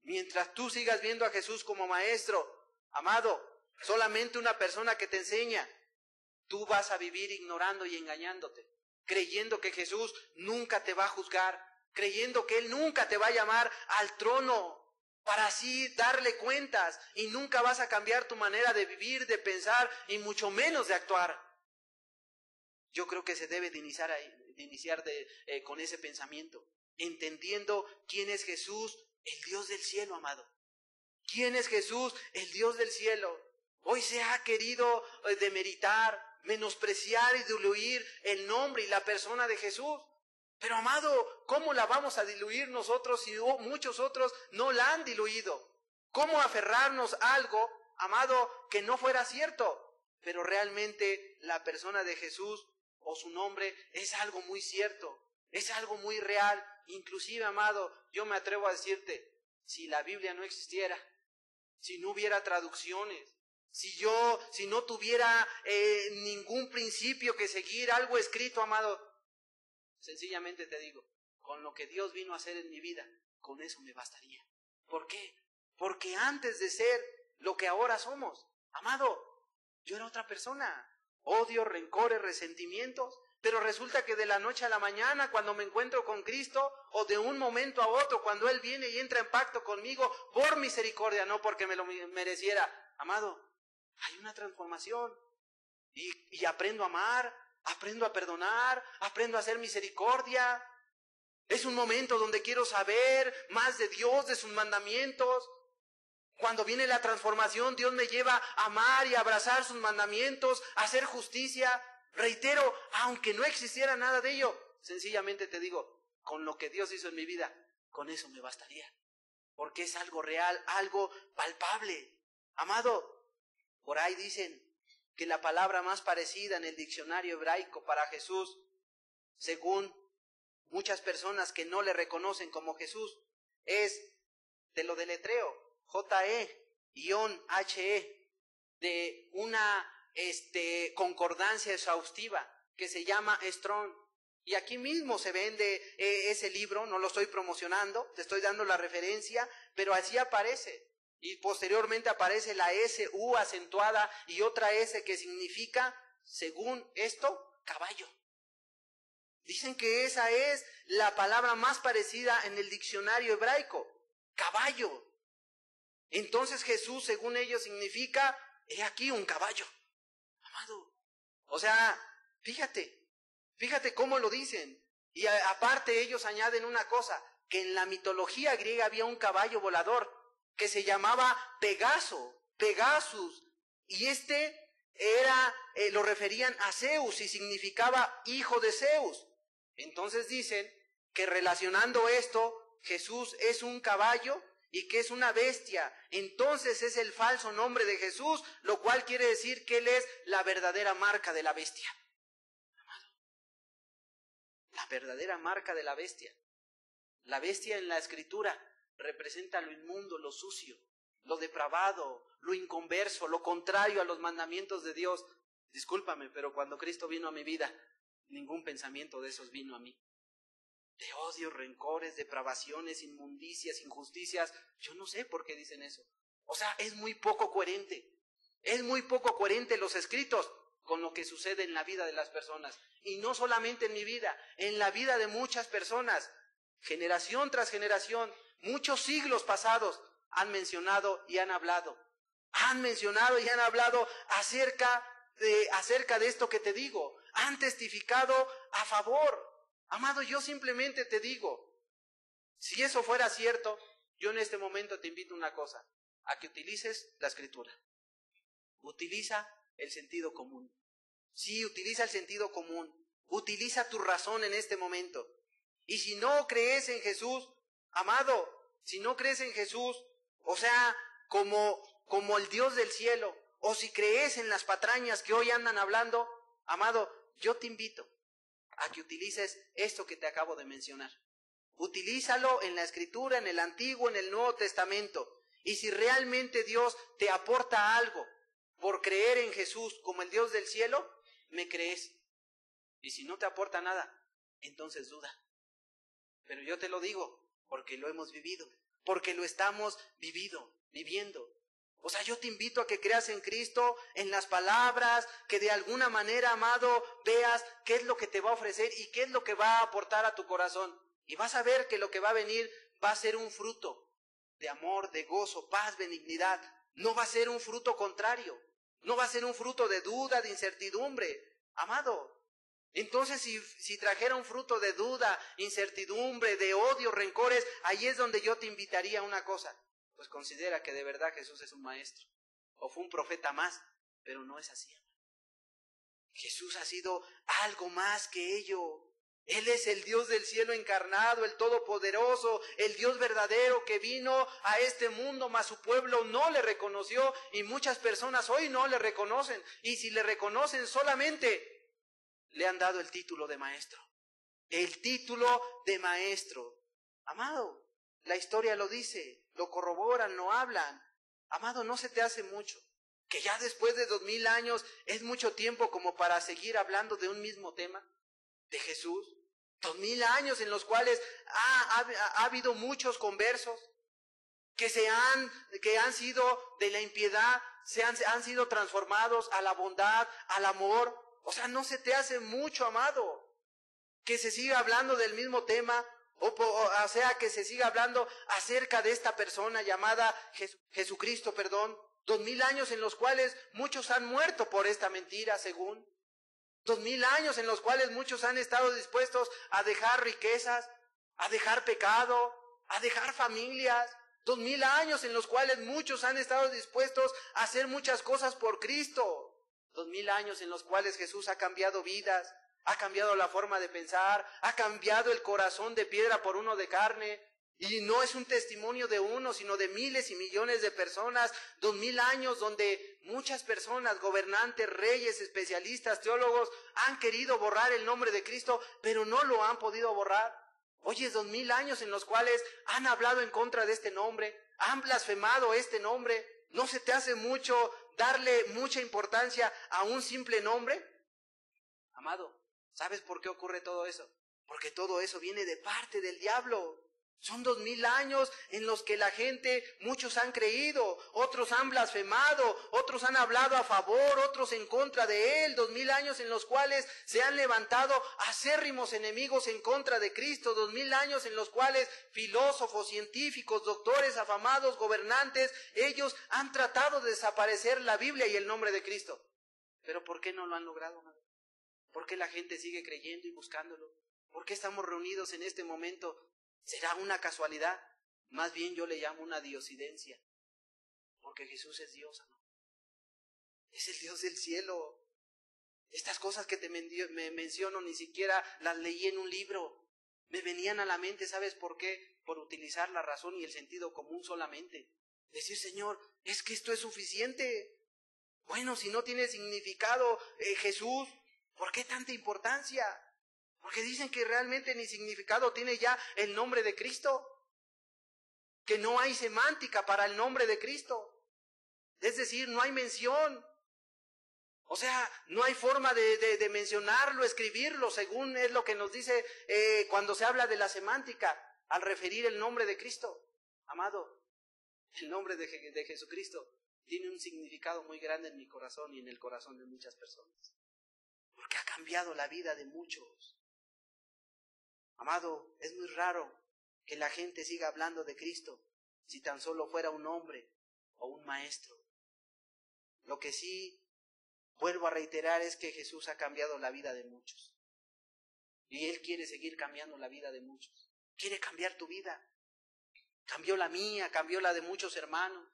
Mientras tú sigas viendo a Jesús como maestro, amado, solamente una persona que te enseña, tú vas a vivir ignorando y engañándote, creyendo que Jesús nunca te va a juzgar, creyendo que Él nunca te va a llamar al trono para así darle cuentas y nunca vas a cambiar tu manera de vivir, de pensar y mucho menos de actuar. Yo creo que se debe de iniciar con ese pensamiento, entendiendo quién es Jesús, el Dios del cielo, amado. ¿Quién es Jesús, el Dios del cielo? Hoy se ha querido demeritar, menospreciar y diluir el nombre y la persona de Jesús. Pero amado, ¿cómo la vamos a diluir nosotros si muchos otros no la han diluido? ¿Cómo aferrarnos a algo, amado, que no fuera cierto? Pero realmente la persona de Jesús o su nombre es algo muy cierto, es algo muy real. Inclusive, amado, yo me atrevo a decirte, si la Biblia no existiera, si no hubiera traducciones, si no tuviera ningún principio que seguir, algo escrito, amado, sencillamente te digo, con lo que Dios vino a hacer en mi vida, con eso me bastaría. ¿Por qué? Porque antes de ser lo que ahora somos, amado, yo era otra persona. Odio, rencores, resentimientos. Pero resulta que de la noche a la mañana, cuando me encuentro con Cristo, o de un momento a otro, cuando Él viene y entra en pacto conmigo, por misericordia, no porque me lo mereciera, amado, hay una transformación. Y aprendo a amar, aprendo a perdonar, aprendo a hacer misericordia. Es un momento donde quiero saber más de Dios, de sus mandamientos. Cuando viene la transformación, Dios me lleva a amar y a abrazar sus mandamientos, a hacer justicia. Reitero, aunque no existiera nada de ello, sencillamente te digo, con lo que Dios hizo en mi vida, con eso me bastaría. Porque es algo real, algo palpable. Amado, por ahí dicen que la palabra más parecida en el diccionario hebraico para Jesús, según muchas personas que no le reconocen como Jesús, es, te lo deletreo, J-E-H-E, de una concordancia exhaustiva que se llama Strong. Y aquí mismo se vende ese libro, no lo estoy promocionando, te estoy dando la referencia, pero así aparece. Y posteriormente aparece la S-U acentuada y otra S que significa, según esto, caballo. Dicen que esa es la palabra más parecida en el diccionario hebraico, caballo. Entonces Jesús, según ellos, significa, he aquí un caballo. Amado, o sea, fíjate cómo lo dicen. Y aparte ellos añaden una cosa, que en la mitología griega había un caballo volador que se llamaba Pegasus, y lo referían a Zeus y significaba hijo de Zeus. Entonces dicen que relacionando esto, Jesús es un caballo y que es una bestia. Entonces es el falso nombre de Jesús, lo cual quiere decir que Él es la verdadera marca de la bestia. La verdadera marca de la bestia. La bestia en la Escritura representa lo inmundo, lo sucio, lo depravado, lo inconverso, lo contrario a los mandamientos de Dios. Discúlpame, pero cuando Cristo vino a mi vida, ningún pensamiento de esos vino a mí. De odio, rencores, depravaciones, inmundicias, injusticias. Yo no sé por qué dicen eso. O sea, es muy poco coherente. Es muy poco coherente los escritos con lo que sucede en la vida de las personas. Y no solamente en mi vida, en la vida de muchas personas. Generación tras generación, muchos siglos pasados han mencionado y han hablado. Han mencionado y han hablado acerca de esto que te digo. Han testificado a favor. Amado, yo simplemente te digo, si eso fuera cierto, yo en este momento te invito a una cosa, a que utilices la Escritura. Utiliza el sentido común. Sí, utiliza el sentido común. Utiliza tu razón en este momento. Y si no crees en Jesús, amado, si no crees en Jesús, o sea, como el Dios del cielo, o si crees en las patrañas que hoy andan hablando, amado, yo te invito a que utilices esto que te acabo de mencionar. Utilízalo en la Escritura, en el Antiguo, en el Nuevo Testamento. Y si realmente Dios te aporta algo por creer en Jesús como el Dios del cielo, me crees. Y si no te aporta nada, entonces duda. Pero yo te lo digo porque lo hemos vivido, porque lo estamos viviendo. O sea, yo te invito a que creas en Cristo, en las palabras, que de alguna manera, amado, veas qué es lo que te va a ofrecer y qué es lo que va a aportar a tu corazón. Y vas a ver que lo que va a venir va a ser un fruto de amor, de gozo, paz, benignidad. No va a ser un fruto contrario. No va a ser un fruto de duda, de incertidumbre. Amado, entonces si trajera un fruto de duda, incertidumbre, de odio, rencores, ahí es donde yo te invitaría a una cosa. Pues considera que de verdad Jesús es un maestro, o fue un profeta más, pero no es así. Jesús ha sido algo más que ello. Él es el Dios del cielo encarnado, el Todopoderoso, el Dios verdadero que vino a este mundo, mas su pueblo no le reconoció y muchas personas hoy no le reconocen. Y si le reconocen solamente, le han dado el título de maestro. El título de maestro. Amado, la historia lo dice, lo corroboran, lo hablan. Amado, no se te hace mucho, que ya después de 2000 años es mucho tiempo como para seguir hablando de un mismo tema, de Jesús. 2000 años en los cuales ha habido muchos conversos que han sido de la impiedad, han sido transformados a la bondad, al amor. O sea, no se te hace mucho, amado, que se siga hablando del mismo tema. O sea, que se siga hablando acerca de esta persona llamada Jesucristo, 2000 años en los cuales muchos han muerto por esta mentira, según. 2000 años en los cuales muchos han estado dispuestos a dejar riquezas, a dejar pecado, a dejar familias. 2000 años en los cuales muchos han estado dispuestos a hacer muchas cosas por Cristo. 2000 años en los cuales Jesús ha cambiado vidas. Ha cambiado la forma de pensar, ha cambiado el corazón de piedra por uno de carne. Y no es un testimonio de uno, sino de miles y millones de personas, 2000 años donde muchas personas, gobernantes, reyes, especialistas, teólogos, han querido borrar el nombre de Cristo, pero no lo han podido borrar. Oye, 2000 años en los cuales han hablado en contra de este nombre, han blasfemado este nombre. ¿No se te hace mucho darle mucha importancia a un simple nombre? Amado, ¿sabes por qué ocurre todo eso? Porque todo eso viene de parte del diablo. Son 2000 años en los que la gente, muchos han creído, otros han blasfemado, otros han hablado a favor, otros en contra de él. 2000 años en los cuales se han levantado acérrimos enemigos en contra de Cristo. 2000 años en los cuales filósofos, científicos, doctores, afamados, gobernantes, ellos han tratado de desaparecer la Biblia y el nombre de Cristo. Pero ¿por qué no lo han logrado? ¿Por qué la gente sigue creyendo y buscándolo? ¿Por qué estamos reunidos en este momento? ¿Será una casualidad? Más bien yo le llamo una diosidencia. Porque Jesús es Dios, ¿no? Es el Dios del cielo. Estas cosas que te menciono ni siquiera las leí en un libro. Me venían a la mente, ¿sabes por qué? Por utilizar la razón y el sentido común solamente. Decir, Señor, es que esto es suficiente. Bueno, si no tiene significado Jesús, ¿por qué tanta importancia? Porque dicen que realmente ni significado tiene ya el nombre de Cristo. Que no hay semántica para el nombre de Cristo. Es decir, no hay mención. O sea, no hay forma de mencionarlo, escribirlo, según es lo que nos dice cuando se habla de la semántica, al referir el nombre de Cristo. Amado, el nombre de Jesucristo tiene un significado muy grande en mi corazón y en el corazón de muchas personas. Porque ha cambiado la vida de muchos. Amado, es muy raro que la gente siga hablando de Cristo si tan solo fuera un hombre o un maestro. Lo que sí vuelvo a reiterar es que Jesús ha cambiado la vida de muchos. Y Él quiere seguir cambiando la vida de muchos. Quiere cambiar tu vida. Cambió la mía, cambió la de muchos hermanos.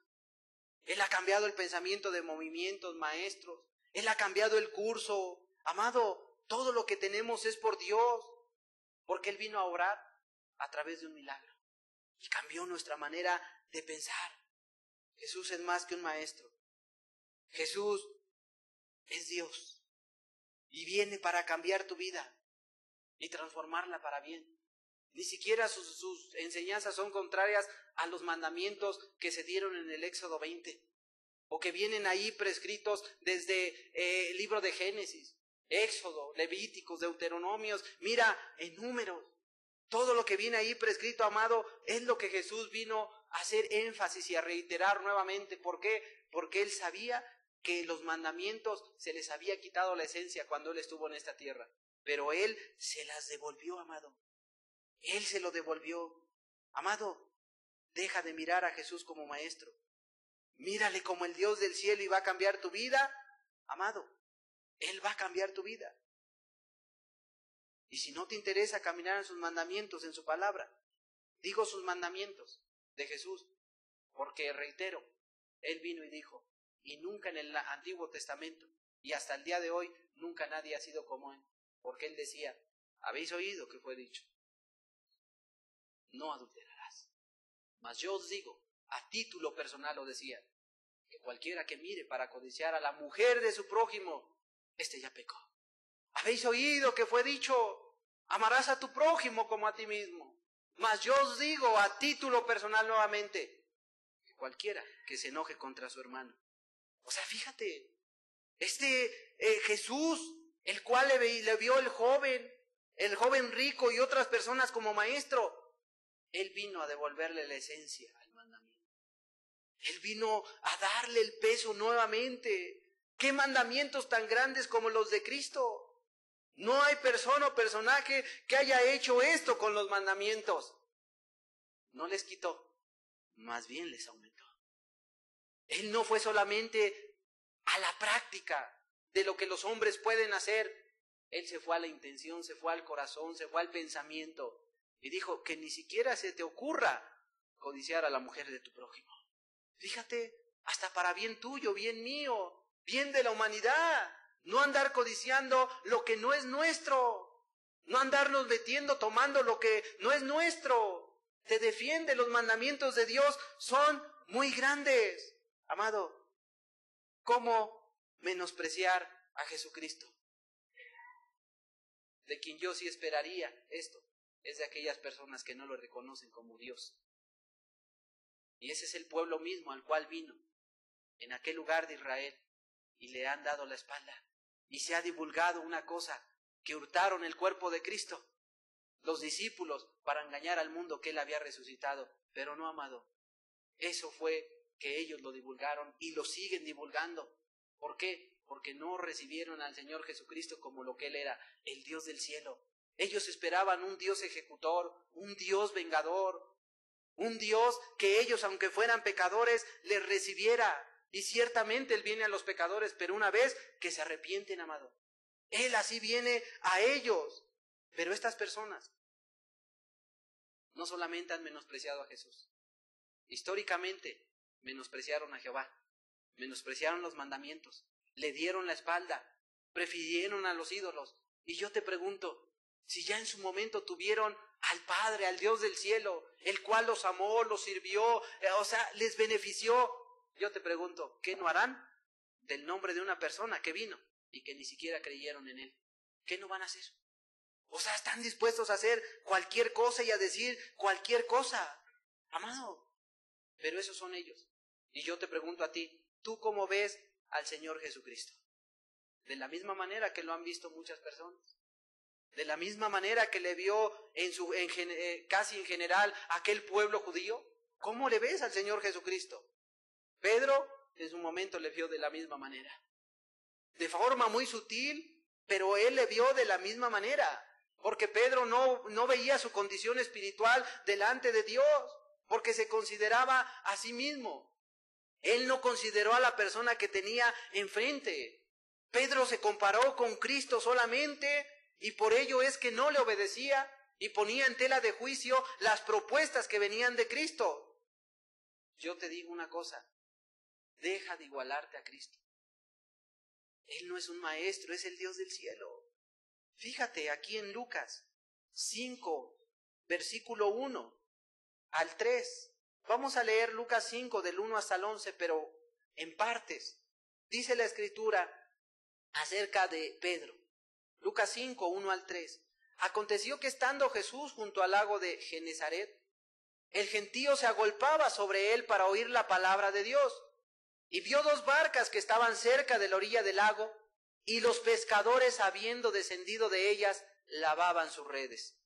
Él ha cambiado el pensamiento de movimientos, maestros. Él ha cambiado el curso. Amado, todo lo que tenemos es por Dios. Porque Él vino a obrar a través de un milagro. Y cambió nuestra manera de pensar. Jesús es más que un maestro. Jesús es Dios. Y viene para cambiar tu vida y transformarla para bien. Ni siquiera sus enseñanzas son contrarias a los mandamientos que se dieron en el Éxodo 20. O que vienen ahí prescritos desde el libro de Génesis. Éxodo, Levíticos, Deuteronomios, mira, en Números. Todo lo que viene ahí prescrito, amado, es lo que Jesús vino a hacer énfasis y a reiterar nuevamente. ¿Por qué? Porque Él sabía que los mandamientos se les había quitado la esencia cuando Él estuvo en esta tierra. Pero Él se las devolvió, amado. Él se lo devolvió. Amado, deja de mirar a Jesús como maestro. Mírale como el Dios del cielo y va a cambiar tu vida. Amado, Él va a cambiar tu vida. Y si no te interesa caminar en sus mandamientos, en su palabra, digo sus mandamientos de Jesús, porque reitero, Él vino y dijo, y nunca en el Antiguo Testamento, y hasta el día de hoy, nunca nadie ha sido como Él, porque Él decía, habéis oído que fue dicho, no adulterarás. Mas yo os digo, a título personal lo decía, que cualquiera que mire para codiciar a la mujer de su prójimo, este ya pecó. Habéis oído que fue dicho, amarás a tu prójimo como a ti mismo. Mas yo os digo a título personal nuevamente, que cualquiera que se enoje contra su hermano. O sea, fíjate, Jesús, el cual le vio el joven rico y otras personas como maestro, Él vino a devolverle la esencia al mandamiento. Él vino a darle el peso nuevamente. ¿Qué mandamientos tan grandes como los de Cristo? No hay persona o personaje que haya hecho esto con los mandamientos. No les quitó, más bien les aumentó. Él no fue solamente a la práctica de lo que los hombres pueden hacer. Él se fue a la intención, se fue al corazón, se fue al pensamiento. Y dijo que ni siquiera se te ocurra codiciar a la mujer de tu prójimo. Fíjate, hasta para bien tuyo, bien mío, bien de la humanidad. No andar codiciando lo que no es nuestro. No andarnos metiendo, tomando lo que no es nuestro. te defiende. Los mandamientos de Dios son muy grandes. Amado, ¿cómo menospreciar a Jesucristo? De quien yo sí esperaría esto es de aquellas personas que no lo reconocen como Dios. Y ese es el pueblo mismo al cual vino en aquel lugar de Israel y le han dado la espalda. Y se ha divulgado una cosa, que hurtaron el cuerpo de Cristo, los discípulos, para engañar al mundo que Él había resucitado. Pero no, amado, eso fue que ellos lo divulgaron y lo siguen divulgando. ¿Por qué? Porque no recibieron al Señor Jesucristo como lo que Él era, el Dios del cielo. Ellos esperaban un Dios ejecutor, un Dios vengador, un Dios que ellos, aunque fueran pecadores, les recibiera. Y ciertamente Él viene a los pecadores, pero una vez que se arrepienten, amado. Él así viene a ellos. Pero estas personas no solamente han menospreciado a Jesús. Históricamente menospreciaron a Jehová, menospreciaron los mandamientos, le dieron la espalda, prefirieron a los ídolos. Y yo te pregunto, si ya en su momento tuvieron al Padre, al Dios del cielo, el cual los amó, los sirvió, les benefició, yo te pregunto, ¿qué no harán del nombre de una persona que vino y que ni siquiera creyeron en Él? ¿Qué no van a hacer? Están dispuestos a hacer cualquier cosa y a decir cualquier cosa, amado. Pero esos son ellos. Y yo te pregunto a ti, ¿tú cómo ves al Señor Jesucristo? De la misma manera que lo han visto muchas personas. De la misma manera que le vio casi en general aquel pueblo judío. ¿Cómo le ves al Señor Jesucristo? Pedro en su momento le vio de la misma manera. De forma muy sutil, pero él le vio de la misma manera. Porque Pedro no veía su condición espiritual delante de Dios, porque se consideraba a sí mismo. Él no consideró a la persona que tenía enfrente. Pedro se comparó con Cristo solamente, y por ello es que no le obedecía y ponía en tela de juicio las propuestas que venían de Cristo. Yo te digo una cosa, deja de igualarte a Cristo. Él no es un maestro, es el Dios del cielo. Fíjate aquí en Lucas 5, versículo 1 al 3. Vamos a leer Lucas 5 del 1 hasta el 11, pero en partes. Dice la Escritura acerca de Pedro. Lucas 5, 1 al 3. Aconteció que estando Jesús junto al lago de Genezaret, el gentío se agolpaba sobre él para oír la palabra de Dios. Y vio dos barcas que estaban cerca de la orilla del lago, y los pescadores, habiendo descendido de ellas, lavaban sus redes.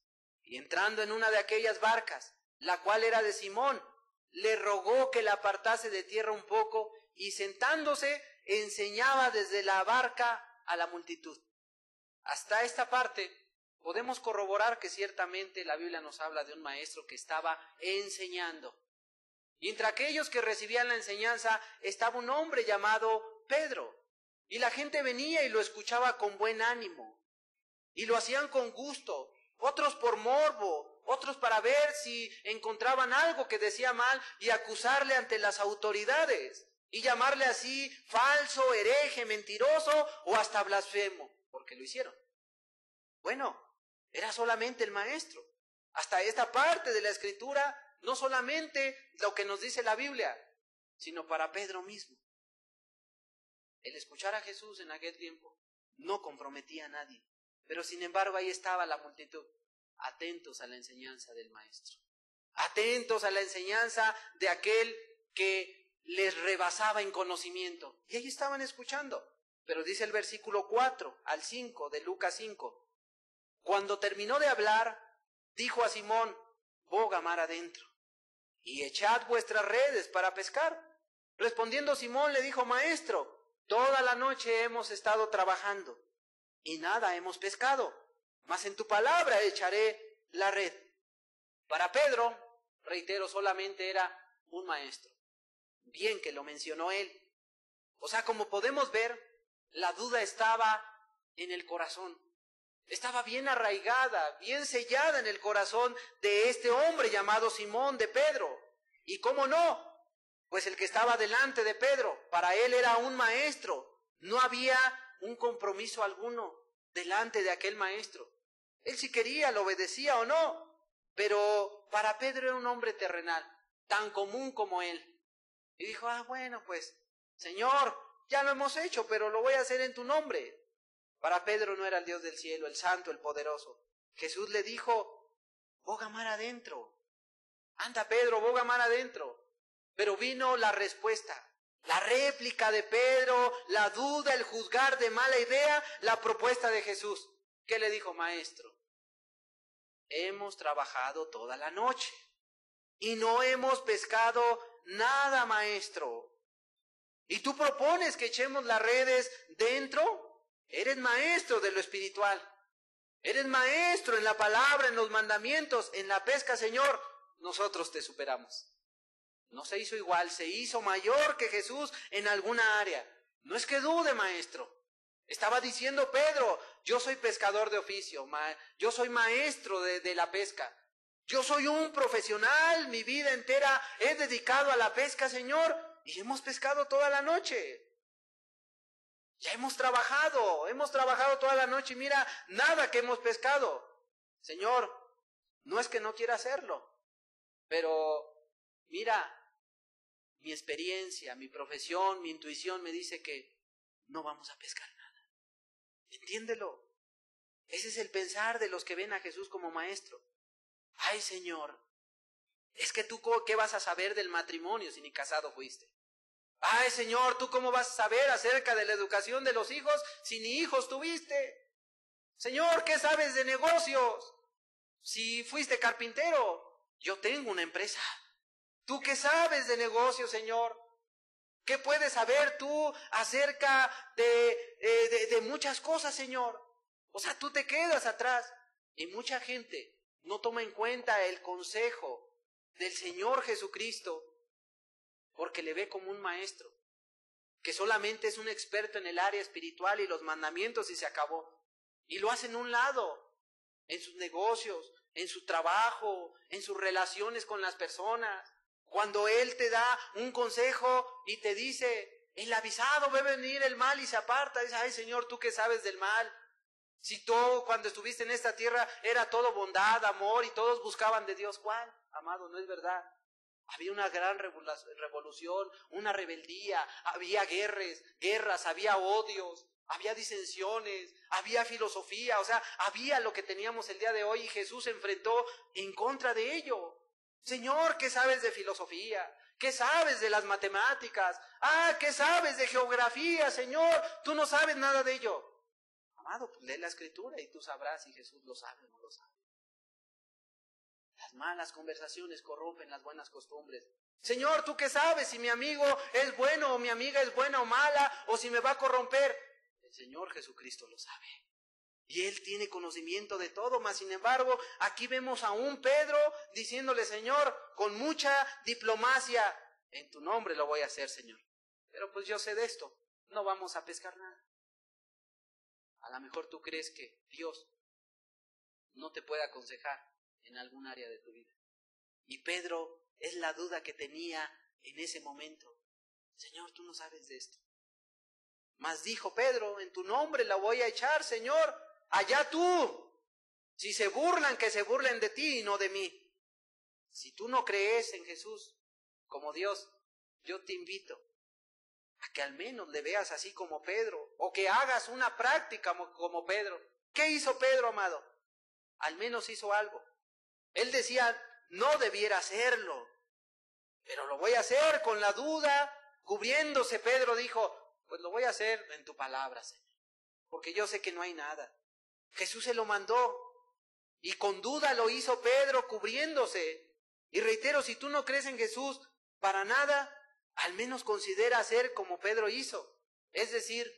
Y entrando en una de aquellas barcas, la cual era de Simón, le rogó que la apartase de tierra un poco, y sentándose enseñaba desde la barca a la multitud. Hasta esta parte podemos corroborar que ciertamente la Biblia nos habla de un maestro que estaba enseñando. Y entre aquellos que recibían la enseñanza estaba un hombre llamado Pedro. Y la gente venía y lo escuchaba con buen ánimo. Y lo hacían con gusto. Otros por morbo, otros para ver si encontraban algo que decía mal y acusarle ante las autoridades. Y llamarle así falso, hereje, mentiroso o hasta blasfemo. Porque lo hicieron. Bueno, era solamente el maestro. Hasta esta parte de la Escritura, no solamente lo que nos dice la Biblia, sino para Pedro mismo. El escuchar a Jesús en aquel tiempo no comprometía a nadie, pero sin embargo ahí estaba la multitud, atentos a la enseñanza del maestro, atentos a la enseñanza de aquel que les rebasaba en conocimiento. Y ahí estaban escuchando. Pero dice el versículo 4 al 5 de Lucas 5, cuando terminó de hablar, dijo a Simón, boga mar adentro y echad vuestras redes para pescar. Respondiendo Simón le dijo, maestro, toda la noche hemos estado trabajando y nada hemos pescado, mas en tu palabra echaré la red. Para Pedro, reitero, solamente era un maestro. Bien que lo mencionó él. Como podemos ver, la duda estaba en el corazón. Estaba bien arraigada, bien sellada en el corazón de este hombre llamado Simón de Pedro. ¿Y cómo no? Pues el que estaba delante de Pedro, para él era un maestro. No había un compromiso alguno delante de aquel maestro. Él si quería, lo obedecía o no. Pero para Pedro era un hombre terrenal, tan común como él. Y dijo, bueno, pues, Señor, ya lo hemos hecho, pero lo voy a hacer en tu nombre. Para Pedro no era el Dios del cielo, el santo, el poderoso. Jesús le dijo, boga mar adentro. Anda, Pedro, boga mar adentro. Pero vino la respuesta, la réplica de Pedro, la duda, el juzgar de mala idea, la propuesta de Jesús. ¿Qué le dijo? Maestro, hemos trabajado toda la noche y no hemos pescado nada, maestro. ¿Y tú propones que echemos las redes dentro? Eres maestro de lo espiritual. Eres maestro en la palabra, en los mandamientos, en la pesca, Señor. Nosotros te superamos. No se hizo igual, se hizo mayor que Jesús en alguna área. No es que dude, maestro. Estaba diciendo Pedro, yo soy pescador de oficio, yo soy maestro de la pesca. Yo soy un profesional, mi vida entera he dedicado a la pesca, Señor, y hemos pescado toda la noche. Ya hemos trabajado toda la noche y mira, nada que hemos pescado. Señor, no es que no quiera hacerlo, pero mira, mi experiencia, mi profesión, mi intuición me dice que no vamos a pescar nada. Entiéndelo. Ese es el pensar de los que ven a Jesús como maestro. Ay, Señor, es que tú, ¿qué vas a saber del matrimonio si ni casado fuiste? Ay, Señor, ¿tú cómo vas a saber acerca de la educación de los hijos si ni hijos tuviste? Señor, ¿qué sabes de negocios si fuiste carpintero? Yo tengo una empresa. ¿Tú qué sabes de negocios, Señor? ¿Qué puedes saber tú acerca de muchas cosas, Señor? O sea, tú te quedas atrás. Y mucha gente no toma en cuenta el consejo del Señor Jesucristo porque le ve como un maestro, que solamente es un experto en el área espiritual y los mandamientos y se acabó. Y lo hace en un lado, en sus negocios, en su trabajo, en sus relaciones con las personas. Cuando Él te da un consejo y te dice, el avisado ve venir el mal y se aparta, dice, ay, Señor, ¿tú qué sabes del mal? Si tú cuando estuviste en esta tierra era todo bondad, amor y todos buscaban de Dios. ¿Cuál? Amado, no es verdad. Había una gran revolución, una rebeldía, había guerras, había odios, había disensiones, había filosofía, o sea, había lo que teníamos el día de hoy y Jesús se enfrentó en contra de ello. Señor, ¿qué sabes de filosofía? ¿Qué sabes de las matemáticas? ¿Qué sabes de geografía, Señor? Tú no sabes nada de ello. Amado, pues lee la Escritura y tú sabrás si Jesús lo sabe o no lo sabe. Las malas conversaciones corrompen las buenas costumbres. Señor, ¿tú qué sabes si mi amigo es bueno o mi amiga es buena o mala o si me va a corromper? El Señor Jesucristo lo sabe. Y Él tiene conocimiento de todo, mas sin embargo, aquí vemos a un Pedro diciéndole, Señor, con mucha diplomacia, en tu nombre lo voy a hacer, Señor. Pero pues yo sé de esto, no vamos a pescar nada. A lo mejor tú crees que Dios no te puede aconsejar en algún área de tu vida. Y Pedro es la duda que tenía en ese momento. Señor, tú no sabes de esto. Mas dijo Pedro, en tu nombre la voy a echar, Señor. Allá tú. Si se burlan, que se burlen de ti y no de mí. Si tú no crees en Jesús como Dios, yo te invito a que al menos le veas así como Pedro, o que hagas una práctica como Pedro. ¿Qué hizo Pedro, amado? Al menos hizo algo. Él decía, no debiera hacerlo, pero lo voy a hacer con la duda, cubriéndose. Pedro dijo, pues lo voy a hacer en tu palabra, Señor, porque yo sé que no hay nada. Jesús se lo mandó, y con duda lo hizo Pedro, cubriéndose. Y reitero, si tú no crees en Jesús para nada, al menos considera hacer como Pedro hizo. Es decir,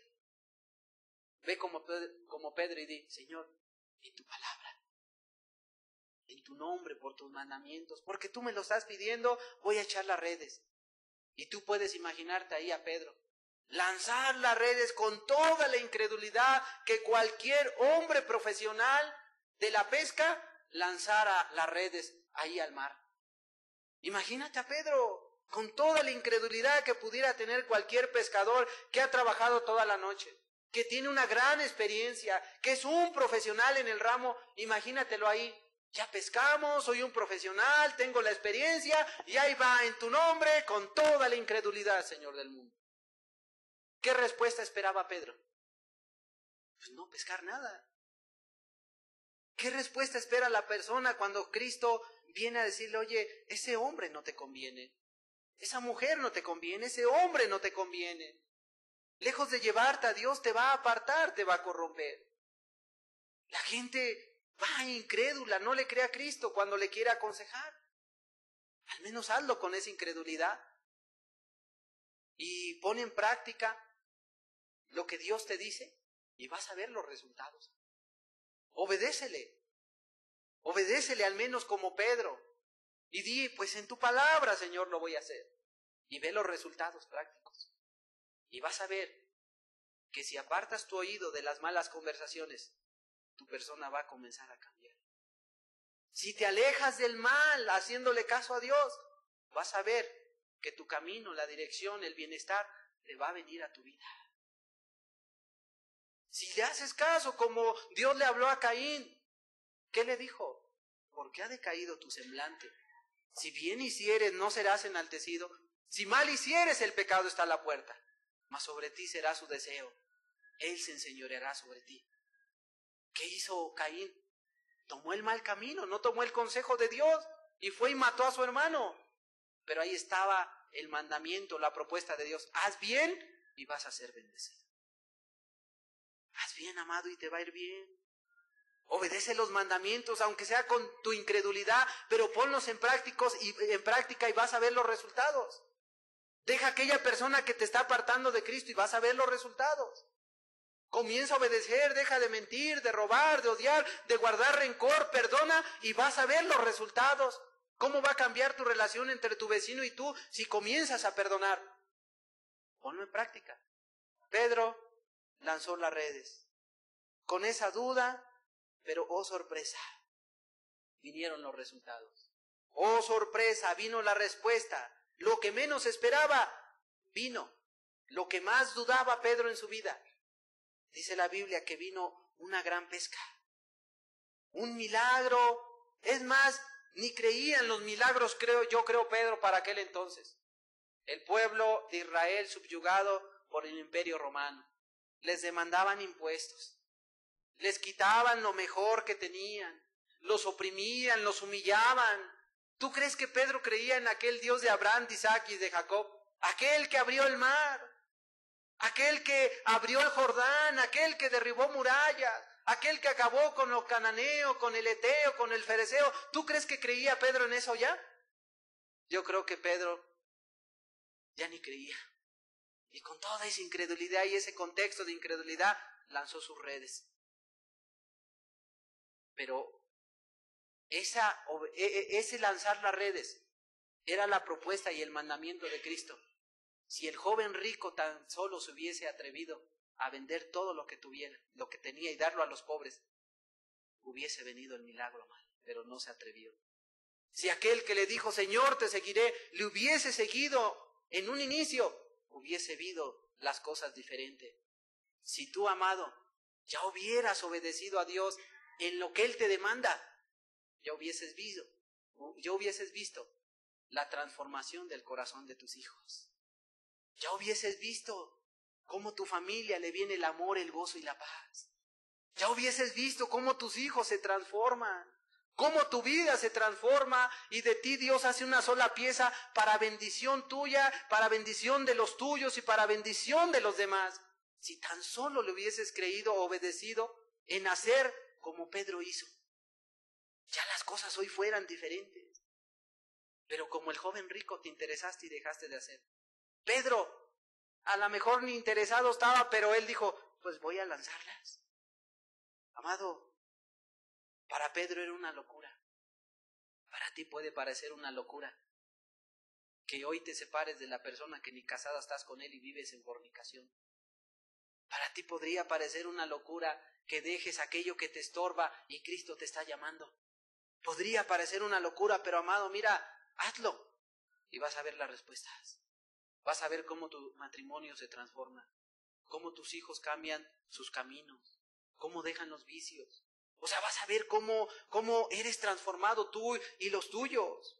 ve como Pedro y di, Señor, en tu palabra, en tu nombre, por tus mandamientos, porque tú me lo estás pidiendo, voy a echar las redes. Y tú puedes imaginarte ahí a Pedro, lanzar las redes con toda la incredulidad que cualquier hombre profesional de la pesca lanzara las redes ahí al mar. Imagínate a Pedro con toda la incredulidad que pudiera tener cualquier pescador que ha trabajado toda la noche, que tiene una gran experiencia, que es un profesional en el ramo. Imagínatelo ahí Ya pescamos, soy un profesional, tengo la experiencia, y ahí va en tu nombre con toda la incredulidad, Señor del mundo. ¿Qué respuesta esperaba Pedro? Pues no pescar nada. ¿Qué respuesta espera la persona cuando Cristo viene a decirle, oye, ese hombre no te conviene, esa mujer no te conviene, ese hombre no te conviene? Lejos de llevarte a Dios, te va a apartar, te va a corromper. La gente va incrédula, no le cree a Cristo cuando le quiere aconsejar. Al menos hazlo con esa incredulidad. Y pon en práctica lo que Dios te dice y vas a ver los resultados. Obedécele. Obedécele al menos como Pedro. Y di, pues en tu palabra, Señor, lo voy a hacer. Y ve los resultados prácticos. Y vas a ver que si apartas tu oído de las malas conversaciones, tu persona va a comenzar a cambiar. Si te alejas del mal, haciéndole caso a Dios, vas a ver que tu camino, la dirección, el bienestar, te va a venir a tu vida. Si le haces caso como Dios le habló a Caín, ¿qué le dijo? ¿Por qué ha decaído tu semblante? Si bien hicieres, no serás enaltecido. Si mal hicieres, el pecado está a la puerta. Mas sobre ti será su deseo. Él se enseñoreará sobre ti. ¿Qué hizo Caín? Tomó el mal camino, no tomó el consejo de Dios y fue y mató a su hermano. Pero ahí estaba el mandamiento, la propuesta de Dios. Haz bien y vas a ser bendecido. Haz bien, amado, y te va a ir bien. Obedece los mandamientos, aunque sea con tu incredulidad, pero ponlos en práctica y vas a ver los resultados. Deja a aquella persona que te está apartando de Cristo y vas a ver los resultados. Comienza a obedecer, deja de mentir, de robar, de odiar, de guardar rencor, perdona y vas a ver los resultados. ¿Cómo va a cambiar tu relación entre tu vecino y tú si comienzas a perdonar? Ponlo en práctica. Pedro lanzó las redes. Con esa duda, pero oh sorpresa, vinieron los resultados. Oh sorpresa, vino la respuesta. Lo que menos esperaba, vino. Lo que más dudaba Pedro en su vida. Dice la Biblia que vino una gran pesca. Un milagro. Es más, ni creía en los milagros, yo creo Pedro para aquel entonces. El pueblo de Israel subyugado por el imperio romano. Les demandaban impuestos. Les quitaban lo mejor que tenían. Los oprimían, los humillaban. ¿Tú crees que Pedro creía en aquel Dios de Abraham, de Isaac y de Jacob? Aquel que abrió el mar. Aquel que abrió el Jordán, aquel que derribó murallas, aquel que acabó con los cananeos, con el eteo, con el fereceo. ¿Tú crees que creía Pedro en eso ya? Yo creo que Pedro ya ni creía. Y con toda esa incredulidad y ese contexto de incredulidad, lanzó sus redes. Pero ese lanzar las redes era la propuesta y el mandamiento de Cristo. Si el joven rico tan solo se hubiese atrevido a vender todo lo que tuviera, lo que tenía y darlo a los pobres, hubiese venido el milagro mal, pero no se atrevió. Si aquel que le dijo, Señor, te seguiré, le hubiese seguido en un inicio, hubiese visto las cosas diferentes. Si tú, amado, ya hubieras obedecido a Dios en lo que Él te demanda, ya hubieses visto la transformación del corazón de tus hijos. Ya hubieses visto cómo tu familia le viene el amor, el gozo y la paz. Ya hubieses visto cómo tus hijos se transforman, cómo tu vida se transforma y de ti Dios hace una sola pieza para bendición tuya, para bendición de los tuyos y para bendición de los demás. Si tan solo le hubieses creído, obedecido en hacer como Pedro hizo, ya las cosas hoy fueran diferentes. Pero como el joven rico te interesaste y dejaste de hacer. Pedro, a lo mejor ni interesado estaba, pero él dijo, pues voy a lanzarlas. Amado, para Pedro era una locura. Para ti puede parecer una locura que hoy te separes de la persona que ni casada estás con él y vives en fornicación. Para ti podría parecer una locura que dejes aquello que te estorba y Cristo te está llamando. Podría parecer una locura, pero amado, mira, hazlo y vas a ver las respuestas. Vas a ver cómo tu matrimonio se transforma, cómo tus hijos cambian sus caminos, cómo dejan los vicios. O sea, vas a ver cómo eres transformado tú y los tuyos.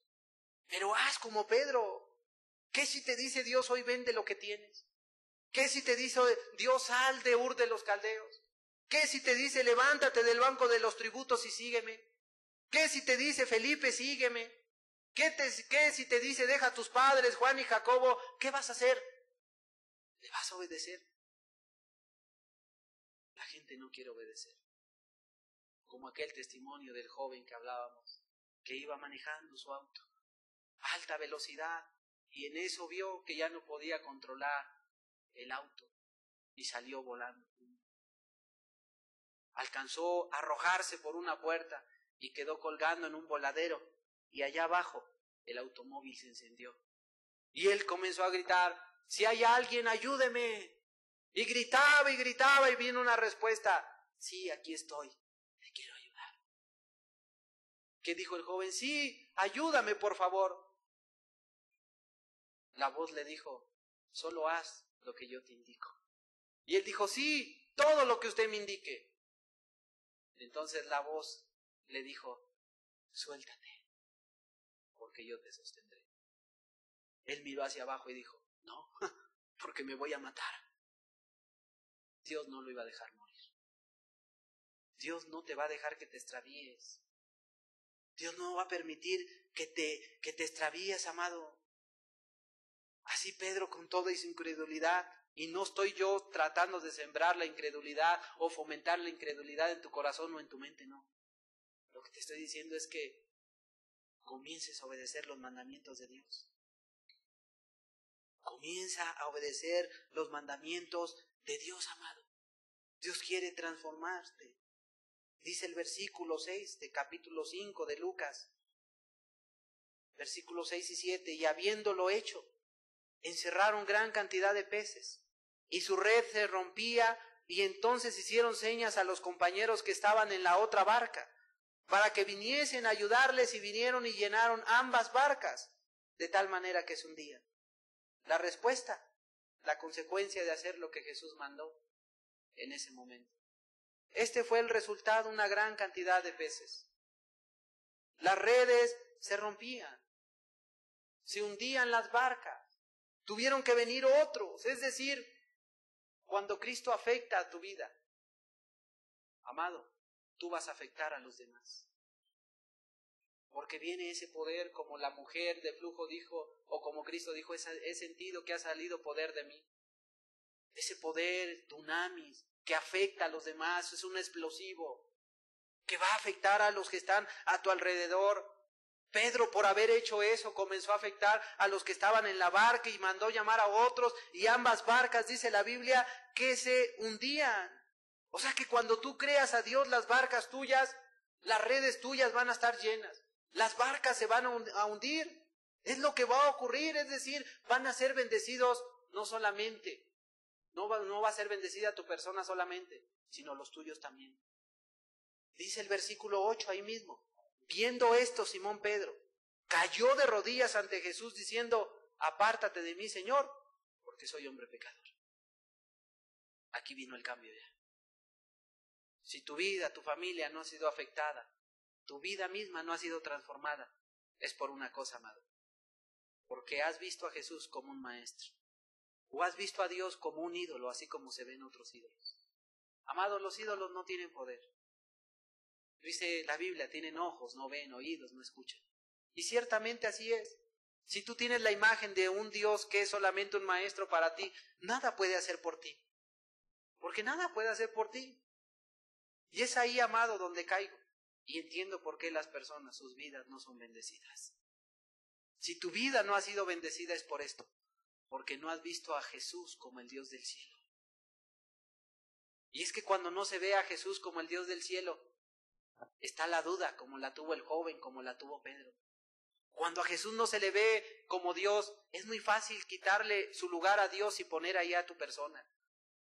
Pero haz como Pedro. ¿Qué si te dice Dios hoy vende lo que tienes? ¿Qué si te dice Dios sal de Ur de los Caldeos? ¿Qué si te dice levántate del banco de los tributos y sígueme? ¿Qué si te dice Felipe sígueme? ¿Qué si te dice deja a tus padres Juan y Jacobo? ¿Qué vas a hacer? ¿Le vas a obedecer? La gente no quiere obedecer. Como aquel testimonio del joven que hablábamos, que iba manejando su auto a alta velocidad y en eso vio que ya no podía controlar el auto y salió volando. Alcanzó a arrojarse por una puerta y quedó colgando en un voladero y allá abajo el automóvil se encendió. Y él comenzó a gritar, si hay alguien, ayúdeme. Y gritaba y vino una respuesta, sí, aquí estoy, te quiero ayudar. ¿Qué dijo el joven? Sí, ayúdame por favor. La voz le dijo, solo haz lo que yo te indico. Y él dijo, sí, todo lo que usted me indique. Entonces la voz le dijo, suéltate, porque yo te sostendré. Él miró hacia abajo y dijo, no, porque me voy a matar. Dios no lo iba a dejar morir. Dios no te va a dejar que te extravíes. Dios no va a permitir que te extravíes, amado. Así Pedro con toda su incredulidad, y no estoy yo tratando de sembrar la incredulidad o fomentar la incredulidad en tu corazón o en tu mente, no. Lo que te estoy diciendo es que comiences a obedecer los mandamientos de Dios. Comienza a obedecer los mandamientos de Dios, amado. Dios quiere transformarte. Dice el versículo 6 de capítulo 5 de Lucas. Versículos 6 y 7. Y habiéndolo hecho, encerraron gran cantidad de peces, y su red se rompía, y entonces hicieron señas a los compañeros que estaban en la otra barca, para que viniesen a ayudarles, y vinieron y llenaron ambas barcas, de tal manera que se hundían. La respuesta, la consecuencia de hacer lo que Jesús mandó en ese momento. Este fue el resultado, una gran cantidad de peces. Las redes se rompían, se hundían las barcas. Tuvieron que venir otros, es decir, cuando Cristo afecta a tu vida, amado, tú vas a afectar a los demás. Porque viene ese poder, como la mujer de flujo dijo, o como Cristo dijo, he sentido que ha salido poder de mí. Ese poder, dunamis, que afecta a los demás, es un explosivo, que va a afectar a los que están a tu alrededor. Pedro, por haber hecho eso, comenzó a afectar a los que estaban en la barca y mandó llamar a otros, y ambas barcas, dice la Biblia, que se hundían. O sea que cuando tú creas a Dios, las barcas tuyas, las redes tuyas van a estar llenas. Las barcas se van a hundir. Es lo que va a ocurrir, es decir, van a ser bendecidos no solamente, no va a ser bendecida tu persona solamente, sino los tuyos también. Dice el versículo 8 ahí mismo. Viendo esto, Simón Pedro cayó de rodillas ante Jesús diciendo, apártate de mí, Señor, porque soy hombre pecador. Aquí vino el cambio ya. Si tu vida, tu familia no ha sido afectada, tu vida misma no ha sido transformada, es por una cosa, amado. Porque has visto a Jesús como un maestro. O has visto a Dios como un ídolo, así como se ven otros ídolos. Amados, los ídolos no tienen poder. Dice la Biblia, tienen ojos, no ven, oídos, no escuchan. Y ciertamente así es. Si tú tienes la imagen de un Dios que es solamente un maestro para ti, nada puede hacer por ti. Porque nada puede hacer por ti. Y es ahí, amado, donde caigo. Y entiendo por qué las personas, sus vidas no son bendecidas. Si tu vida no ha sido bendecida es por esto. Porque no has visto a Jesús como el Dios del cielo. Y es que cuando no se ve a Jesús como el Dios del cielo, está la duda, como la tuvo el joven, como la tuvo Pedro. Cuando a Jesús no se le ve como Dios, es muy fácil quitarle su lugar a Dios y poner ahí a tu persona.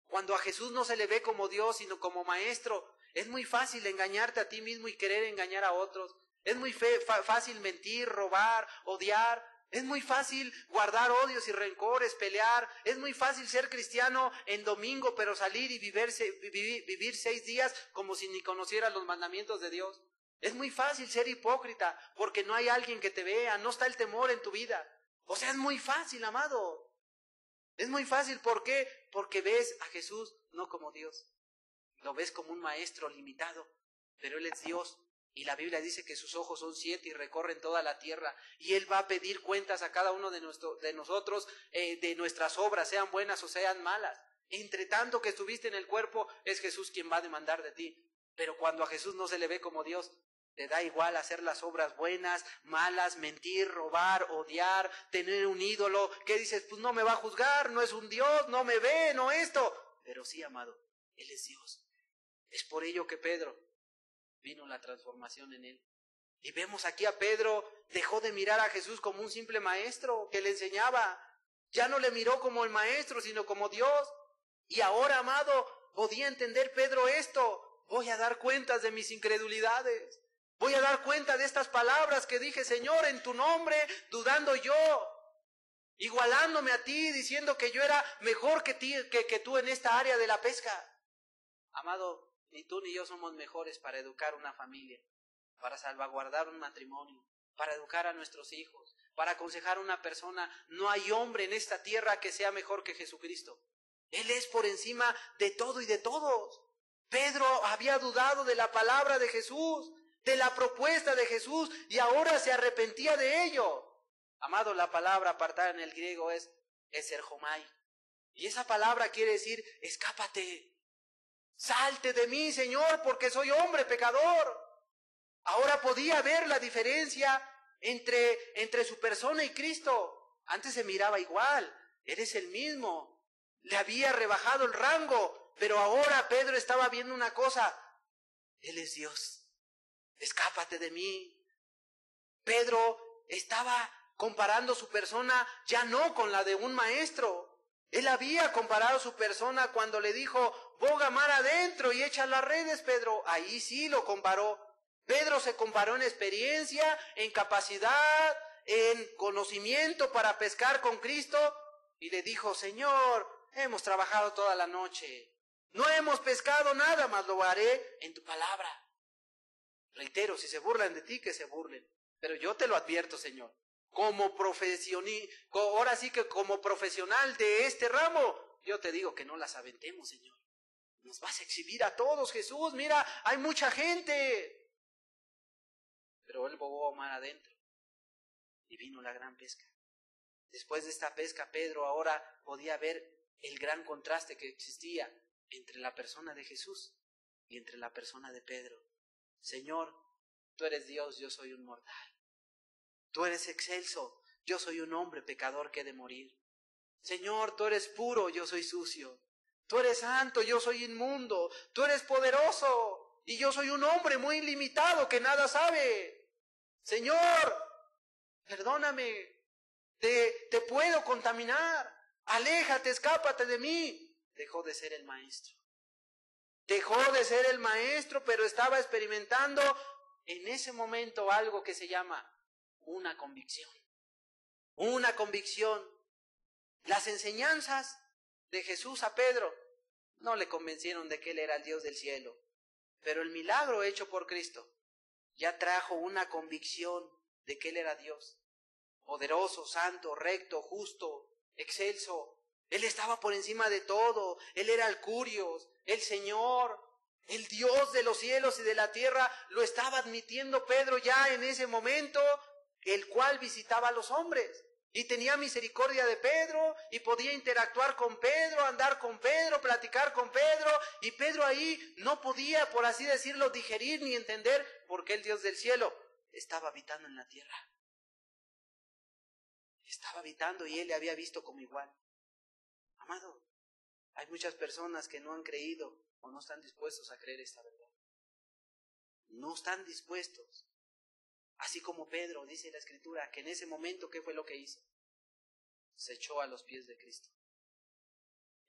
Cuando a Jesús no se le ve como Dios, sino como maestro, es muy fácil engañarte a ti mismo y querer engañar a otros. Es muy fácil mentir, robar, odiar, Es muy fácil guardar odios y rencores, pelear. Es muy fácil ser cristiano en domingo, pero salir y vivir 6 días como si ni conociera los mandamientos de Dios. Es muy fácil ser hipócrita porque no hay alguien que te vea, no está el temor en tu vida. O sea, es muy fácil, amado. Es muy fácil, ¿por qué? Porque ves a Jesús no como Dios. Lo ves como un maestro limitado, pero Él es Dios. Y la Biblia dice que sus ojos son 7 y recorren toda la tierra. Y Él va a pedir cuentas a cada uno de nosotros, de nuestras obras, sean buenas o sean malas. Entre tanto que estuviste en el cuerpo, es Jesús quien va a demandar de ti. Pero cuando a Jesús no se le ve como Dios, te da igual hacer las obras buenas, malas, mentir, robar, odiar, tener un ídolo. ¿Qué dices? Pues no me va a juzgar, no es un Dios, no me ve, no esto. Pero sí, amado, Él es Dios. Es por ello que Pedro vino la transformación en él. Y vemos aquí a Pedro, dejó de mirar a Jesús como un simple maestro que le enseñaba. Ya no le miró como el maestro, sino como Dios. Y ahora, amado, podía entender Pedro esto. Voy a dar cuentas de mis incredulidades. Voy a dar cuenta de estas palabras que dije, Señor, en tu nombre, dudando yo. Igualándome a ti, diciendo que yo era mejor que tú en esta área de la pesca. Amado, ni tú ni yo somos mejores para educar una familia, para salvaguardar un matrimonio, para educar a nuestros hijos, para aconsejar a una persona. No hay hombre en esta tierra que sea mejor que Jesucristo. Él es por encima de todo y de todos. Pedro había dudado de la palabra de Jesús, de la propuesta de Jesús, y ahora se arrepentía de ello. Amado, la palabra apartada en el griego es eserjomai. Y esa palabra quiere decir, escápate. Salte de mí, Señor, porque soy hombre pecador. Ahora podía ver la diferencia entre su persona y Cristo. Antes se miraba igual, eres el mismo. Le había rebajado el rango, pero ahora Pedro estaba viendo una cosa. Él es Dios. Escápate de mí. Pedro estaba comparando su persona ya no con la de un maestro. Él había comparado su persona cuando le dijo, boga mar adentro y echa las redes, Pedro. Ahí sí lo comparó. Pedro se comparó en experiencia, en capacidad, en conocimiento para pescar con Cristo. Y le dijo, Señor, hemos trabajado toda la noche. No hemos pescado nada, mas lo haré en tu palabra. Reitero, si se burlan de ti, que se burlen. Pero yo te lo advierto, Señor. Ahora sí que como profesional de este ramo, yo te digo que no las aventemos, Señor. Nos vas a exhibir a todos, Jesús. Mira, hay mucha gente. Pero él bogó mar adentro y vino la gran pesca. Después de esta pesca, Pedro ahora podía ver el gran contraste que existía entre la persona de Jesús y entre la persona de Pedro. Señor, tú eres Dios, yo soy un mortal. Tú eres excelso, yo soy un hombre pecador que he de morir. Señor, tú eres puro, yo soy sucio. Tú eres santo, yo soy inmundo. Tú eres poderoso y yo soy un hombre muy limitado que nada sabe. Señor, perdóname, te puedo contaminar. Aléjate, escápate de mí. Dejó de ser el maestro. Dejó de ser el maestro, pero estaba experimentando en ese momento algo que se llama una convicción. Una convicción. Las enseñanzas de Jesús a Pedro no le convencieron de que Él era el Dios del cielo. Pero el milagro hecho por Cristo ya trajo una convicción de que Él era Dios. Poderoso, santo, recto, justo, excelso. Él estaba por encima de todo. Él era el Curios, el Señor, el Dios de los cielos y de la tierra. Lo estaba admitiendo Pedro ya en ese momento, el cual visitaba a los hombres. Y tenía misericordia de Pedro, y podía interactuar con Pedro, andar con Pedro, platicar con Pedro, y Pedro ahí no podía, por así decirlo, digerir ni entender, porque el Dios del cielo estaba habitando en la tierra. Estaba habitando y él le había visto como igual. Amado, hay muchas personas que no han creído o no están dispuestos a creer esta verdad. No están dispuestos. Así como Pedro, dice la Escritura, que en ese momento, ¿qué fue lo que hizo? Se echó a los pies de Cristo.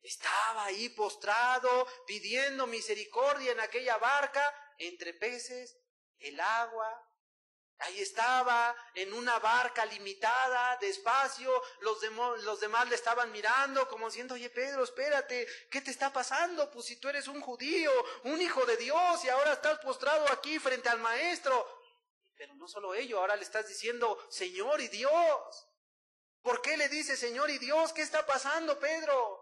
Estaba ahí postrado, pidiendo misericordia en aquella barca, entre peces, el agua, Ahí estaba, en una barca limitada, despacio, los demás le estaban mirando como diciendo, oye Pedro, espérate, ¿qué te está pasando? Pues si tú eres un judío, un hijo de Dios, y ahora estás postrado aquí frente al maestro. Pero no solo ello, ahora le estás diciendo, Señor y Dios. ¿Por qué le dices Señor y Dios? ¿Qué está pasando, Pedro?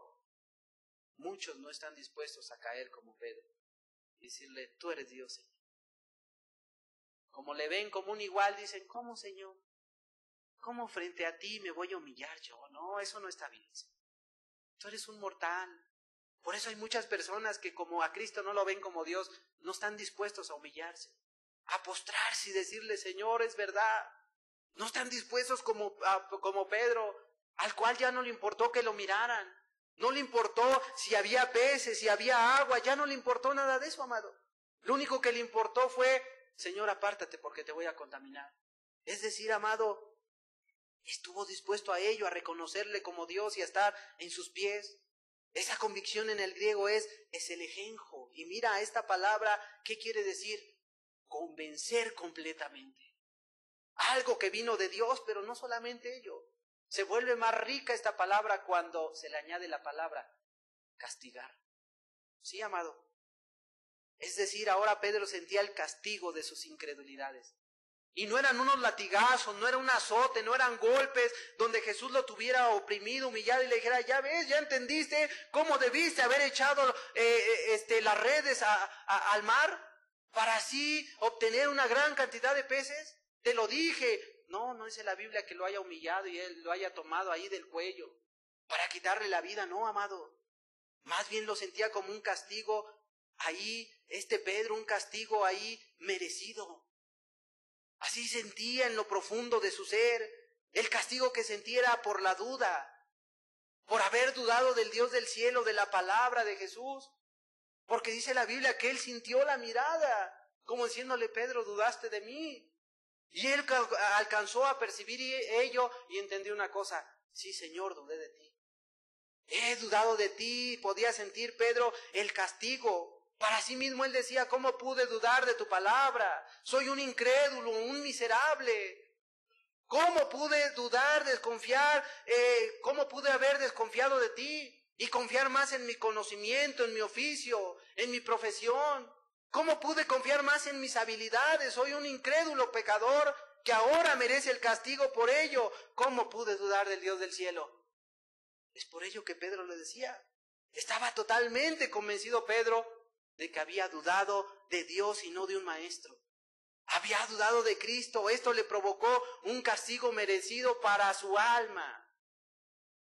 Muchos no están dispuestos a caer como Pedro y decirle, tú eres Dios, Señor. Como le ven como un igual, dicen, ¿cómo, Señor? ¿Cómo frente a ti me voy a humillar yo? No, eso no está bien, Señor. Tú eres un mortal. Por eso hay muchas personas que como a Cristo no lo ven como Dios, no están dispuestos a humillarse, a postrarse y decirle, Señor, es verdad. No están dispuestos como Pedro, al cual ya no le importó que lo miraran. No le importó si había peces, si había agua, ya no le importó nada de eso, amado. Lo único que le importó fue, Señor, apártate porque te voy a contaminar. Es decir, amado, estuvo dispuesto a ello, a reconocerle como Dios y a estar en sus pies. Esa convicción en el griego es elegenjo. Y mira esta palabra, ¿qué quiere decir? Convencer completamente. Algo que vino de Dios, pero no solamente ello. Se vuelve más rica esta palabra cuando se le añade la palabra castigar. Sí, amado. Es decir, ahora Pedro sentía el castigo de sus incredulidades. Y no eran unos latigazos, no era un azote, no eran golpes donde Jesús lo tuviera oprimido, humillado y le dijera, ya ves, ya entendiste cómo debiste haber echado las redes al mar para así obtener una gran cantidad de peces. Te lo dije. No, no dice la Biblia que lo haya humillado y él lo haya tomado ahí del cuello para quitarle la vida, no, amado. Más bien lo sentía como un castigo ahí, Pedro, un castigo ahí merecido. Así sentía en lo profundo de su ser. El castigo que sentía era por la duda, por haber dudado del Dios del cielo, de la palabra de Jesús. Porque dice la Biblia que él sintió la mirada, como diciéndole, Pedro, dudaste de mí. Y él alcanzó a percibir ello y entendió una cosa, sí, Señor, dudé de ti. He dudado de ti. Podía sentir Pedro el castigo. Para sí mismo él decía, ¿cómo pude dudar de tu palabra? Soy un incrédulo, un miserable. ¿Cómo pude dudar, desconfiar? ¿Cómo pude haber desconfiado de ti? Y confiar más en mi conocimiento, en mi oficio, en mi profesión. ¿Cómo pude confiar más en mis habilidades? Soy un incrédulo pecador que ahora merece el castigo por ello. ¿Cómo pude dudar del Dios del cielo? Es por ello que Pedro le decía. Estaba totalmente convencido Pedro de que había dudado de Dios y no de un maestro. Había dudado de Cristo. Esto le provocó un castigo merecido para su alma.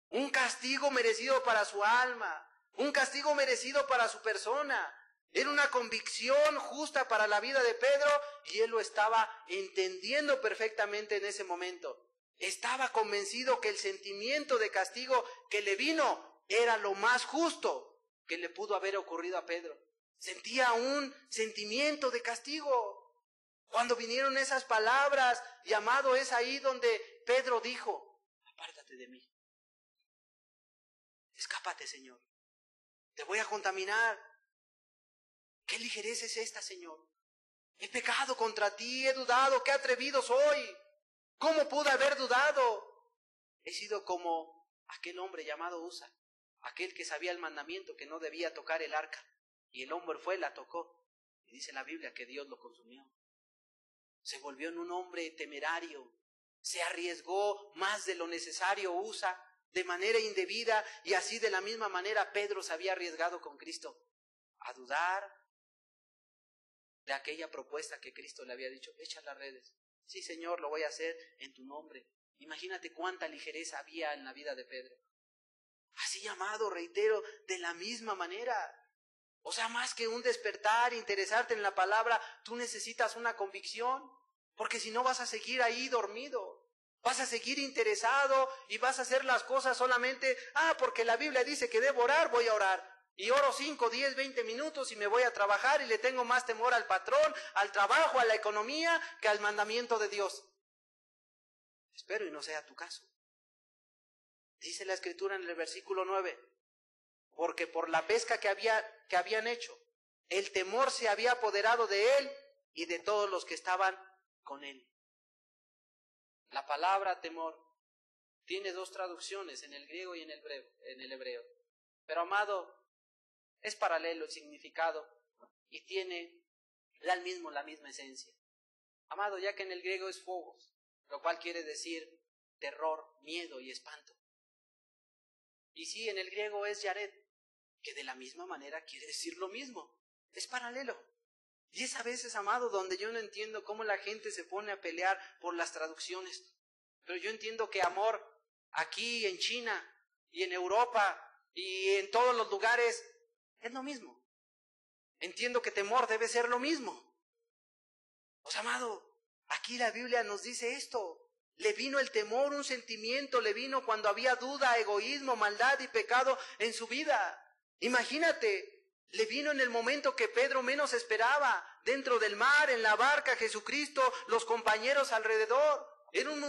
Un castigo merecido para su alma. Un castigo merecido para su persona. Era una convicción justa para la vida de Pedro y él lo estaba entendiendo perfectamente en ese momento. Estaba convencido que el sentimiento de castigo que le vino era lo más justo que le pudo haber ocurrido a Pedro. Sentía un sentimiento de castigo. Cuando vinieron esas palabras, y amado, es ahí donde Pedro dijo, apártate de mí. Escápate, Señor. Te voy a contaminar. ¿Qué ligereza es esta, Señor? He pecado contra ti, he dudado, qué atrevido soy. ¿Cómo pude haber dudado? He sido como aquel hombre llamado Usa, aquel que sabía el mandamiento que no debía tocar el arca. Y el hombre fue, la tocó. Y dice la Biblia que Dios lo consumió. Se volvió en un hombre temerario. Se arriesgó más de lo necesario Usa, de manera indebida. Y así de la misma manera Pedro se había arriesgado con Cristo. A dudar de aquella propuesta que Cristo le había dicho, echa las redes. Sí, Señor, lo voy a hacer en tu nombre. Imagínate cuánta ligereza había en la vida de Pedro. Así, amado, reitero, de la misma manera. O sea, más que un despertar, interesarte en la palabra, tú necesitas una convicción, porque si no vas a seguir ahí dormido. Vas a seguir interesado y vas a hacer las cosas solamente, porque la Biblia dice que debo orar, voy a orar. Y oro 5, 10, 20 minutos y me voy a trabajar y le tengo más temor al patrón, al trabajo, a la economía, que al mandamiento de Dios. Espero y no sea tu caso. Dice la Escritura en el versículo 9, porque por la pesca que habían hecho, el temor se había apoderado de él y de todos los que estaban con él. La palabra temor tiene dos traducciones, en el griego y en el hebreo. Pero, amado, es paralelo el significado y tiene la misma esencia. Amado, ya que en el griego es phobos, lo cual quiere decir terror, miedo y espanto. Y sí, en el griego es yared, que de la misma manera quiere decir lo mismo. Es paralelo. Y es a veces, amado, donde yo no entiendo cómo la gente se pone a pelear por las traducciones. Pero yo entiendo que amor aquí en China y en Europa y en todos los lugares es lo mismo. Entiendo que temor debe ser lo mismo. Pues, amado, aquí la Biblia nos dice esto. Le vino el temor, un sentimiento, le vino cuando había duda, egoísmo, maldad y pecado en su vida. Imagínate, le vino en el momento que Pedro menos esperaba, dentro del mar, en la barca, Jesucristo, los compañeros alrededor. Era un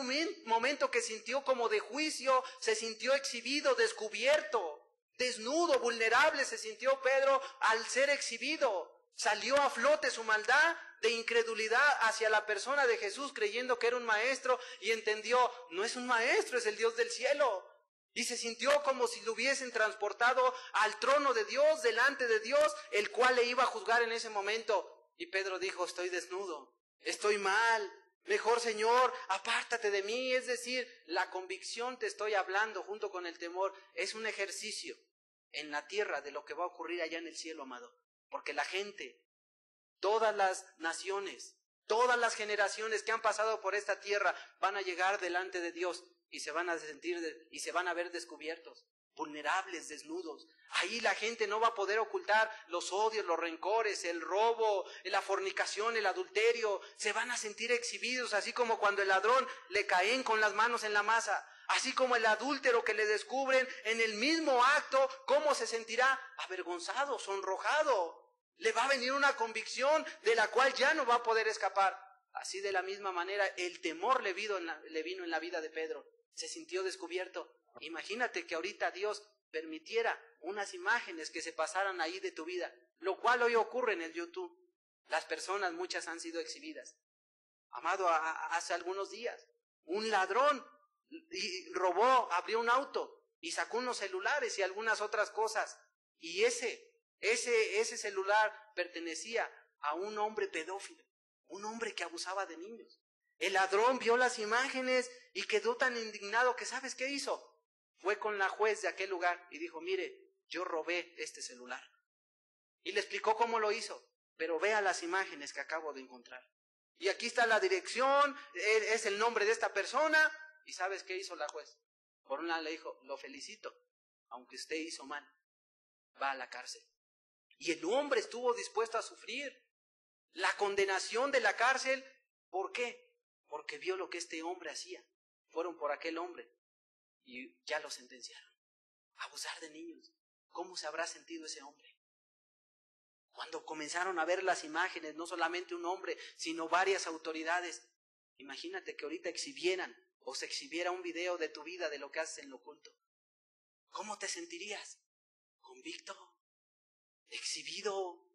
momento que sintió como de juicio, se sintió exhibido, descubierto, desnudo, vulnerable se sintió Pedro al ser exhibido. Salió a flote su maldad de incredulidad hacia la persona de Jesús, creyendo que era un maestro, y entendió, no es un maestro, es el Dios del cielo. Y se sintió como si lo hubiesen transportado al trono de Dios, delante de Dios, el cual le iba a juzgar en ese momento. Y Pedro dijo, estoy desnudo, estoy mal, mejor Señor, apártate de mí. Es decir, la convicción, te estoy hablando, junto con el temor, es un ejercicio en la tierra de lo que va a ocurrir allá en el cielo, amado. Porque la gente, todas las naciones, todas las generaciones que han pasado por esta tierra van a llegar delante de Dios y se van a sentir y se van a ver descubiertos, vulnerables, desnudos. Ahí la gente no va a poder ocultar los odios, los rencores, el robo, la fornicación, el adulterio. Se van a sentir exhibidos, así como cuando el ladrón le caen con las manos en la masa. Así como el adúltero que le descubren en el mismo acto, ¿cómo se sentirá? Avergonzado, sonrojado. Le va a venir una convicción de la cual ya no va a poder escapar. Así de la misma manera el temor le vino en la vida de Pedro. Se sintió descubierto. Imagínate que ahorita Dios permitiera unas imágenes que se pasaran ahí de tu vida, lo cual hoy ocurre en el YouTube. Las personas, muchas han sido exhibidas. Amado, hace algunos días, un ladrón robó, abrió un auto y sacó unos celulares y algunas otras cosas. Y ese celular pertenecía a un hombre pedófilo, un hombre que abusaba de niños. El ladrón vio las imágenes y quedó tan indignado que, ¿sabes qué hizo? Fue con la juez de aquel lugar y dijo, mire, yo robé este celular. Y le explicó cómo lo hizo, pero vea las imágenes que acabo de encontrar. Y aquí está la dirección, es el nombre de esta persona. ¿Y sabes qué hizo la juez? Por un lado le dijo, lo felicito, aunque usted hizo mal, va a la cárcel. Y el hombre estuvo dispuesto a sufrir la condenación de la cárcel. ¿Por qué? Porque vio lo que este hombre hacía. Fueron por aquel hombre y ya lo sentenciaron. Abusar de niños. ¿Cómo se habrá sentido ese hombre? Cuando comenzaron a ver las imágenes, no solamente un hombre, sino varias autoridades. Imagínate que ahorita exhibieran o se exhibiera un video de tu vida, de lo que haces en lo oculto. ¿Cómo te sentirías? ¿Convicto? ¿Exhibido?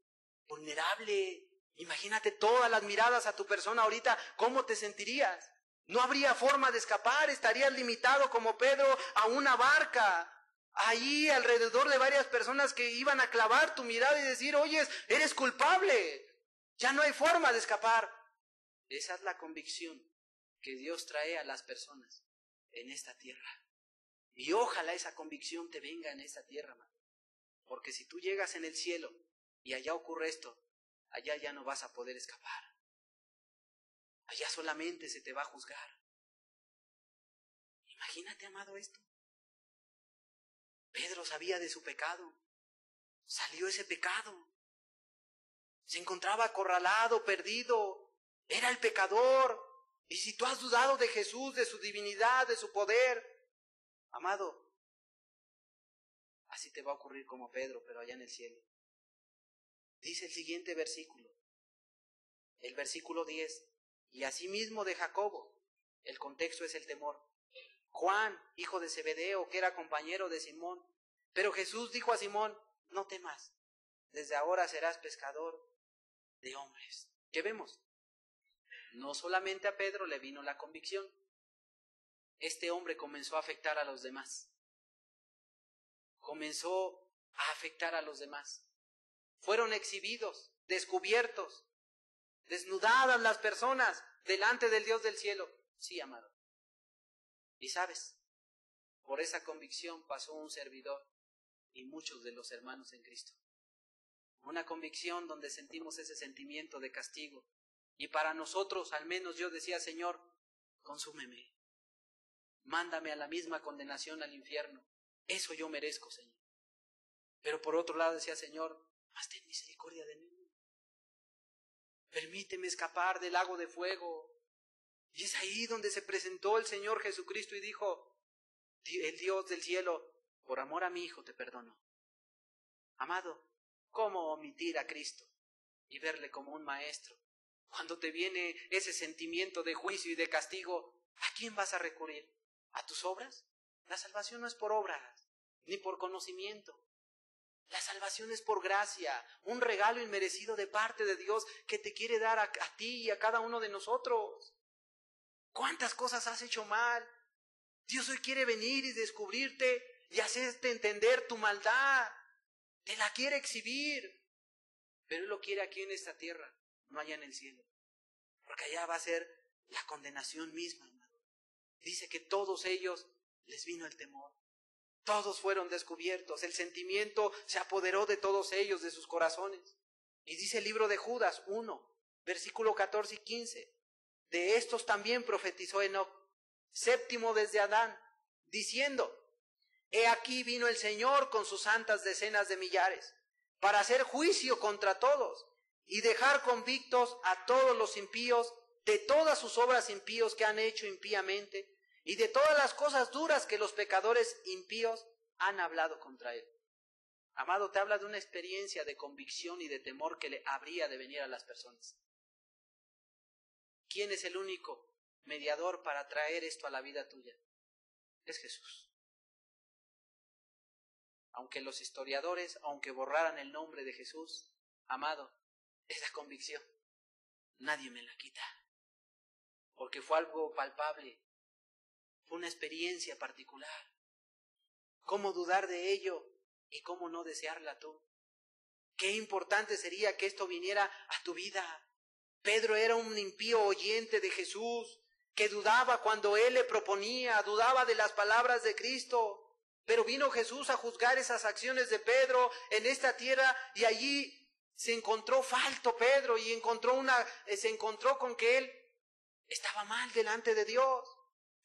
¿Vulnerable? Imagínate todas las miradas a tu persona ahorita, ¿cómo te sentirías? No habría forma de escapar, estarías limitado como Pedro a una barca, ahí alrededor de varias personas que iban a clavar tu mirada y decir, oye, eres culpable, ya no hay forma de escapar. Esa es la convicción que Dios trae a las personas en esta tierra. Y ojalá esa convicción te venga en esta tierra, hermano. Porque si tú llegas en el cielo y allá ocurre esto, allá ya no vas a poder escapar. Allá solamente se te va a juzgar. Imagínate, amado, esto. Pedro sabía de su pecado. Salió ese pecado. Se encontraba acorralado, perdido. Era el pecador. Y si tú has dudado de Jesús, de su divinidad, de su poder, amado, así te va a ocurrir como Pedro, pero allá en el cielo. Dice el siguiente versículo, el versículo 10, y asimismo de Jacobo, el contexto es el temor. Juan, hijo de Zebedeo, que era compañero de Simón. Pero Jesús dijo a Simón, no temas, desde ahora serás pescador de hombres. ¿Qué vemos? No solamente a Pedro le vino la convicción, este hombre comenzó a afectar a los demás. Comenzó a afectar a los demás. Fueron exhibidos, descubiertos, desnudadas las personas delante del Dios del cielo. Sí, amado. Y sabes, por esa convicción pasó un servidor y muchos de los hermanos en Cristo. Una convicción donde sentimos ese sentimiento de castigo. Y para nosotros, al menos yo decía, Señor, consúmeme. Mándame a la misma condenación al infierno. Eso yo merezco, Señor. Pero por otro lado decía, Señor, haz ten misericordia de mí. Permíteme escapar del lago de fuego. Y es ahí donde se presentó el Señor Jesucristo y dijo, el Dios del cielo, por amor a mi Hijo te perdono. Amado, ¿cómo omitir a Cristo y verle como un maestro? Cuando te viene ese sentimiento de juicio y de castigo, ¿a quién vas a recurrir? ¿A tus obras? La salvación no es por obras, ni por conocimiento. La salvación es por gracia, un regalo inmerecido de parte de Dios que te quiere dar a ti y a cada uno de nosotros. ¿Cuántas cosas has hecho mal? Dios hoy quiere venir y descubrirte y hacerte entender tu maldad. Te la quiere exhibir, pero Él lo quiere aquí en esta tierra, no allá en el cielo. Porque allá va a ser la condenación misma, hermano. Dice que todos ellos les vino el temor. Todos fueron descubiertos, el sentimiento se apoderó de todos ellos, de sus corazones. Y dice el libro de Judas 1, versículo 14 y 15. De estos también profetizó Enoc, séptimo desde Adán, diciendo, he aquí vino el Señor con sus santas decenas de millares, para hacer juicio contra todos, y dejar convictos a todos los impíos de todas sus obras impíos que han hecho impíamente, y de todas las cosas duras que los pecadores impíos han hablado contra él. Amado, te habla de una experiencia de convicción y de temor que le habría de venir a las personas. ¿Quién es el único mediador para traer esto a la vida tuya? Es Jesús. Aunque los historiadores, aunque borraran el nombre de Jesús, amado, esa convicción nadie me la quita, porque fue algo palpable. Fue una experiencia particular. ¿Cómo dudar de ello y cómo no desearla tú? Qué importante sería que esto viniera a tu vida. Pedro era un impío oyente de Jesús, que dudaba cuando él le proponía, dudaba de las palabras de Cristo. Pero vino Jesús a juzgar esas acciones de Pedro en esta tierra y allí se encontró falto Pedro y se encontró con que él estaba mal delante de Dios.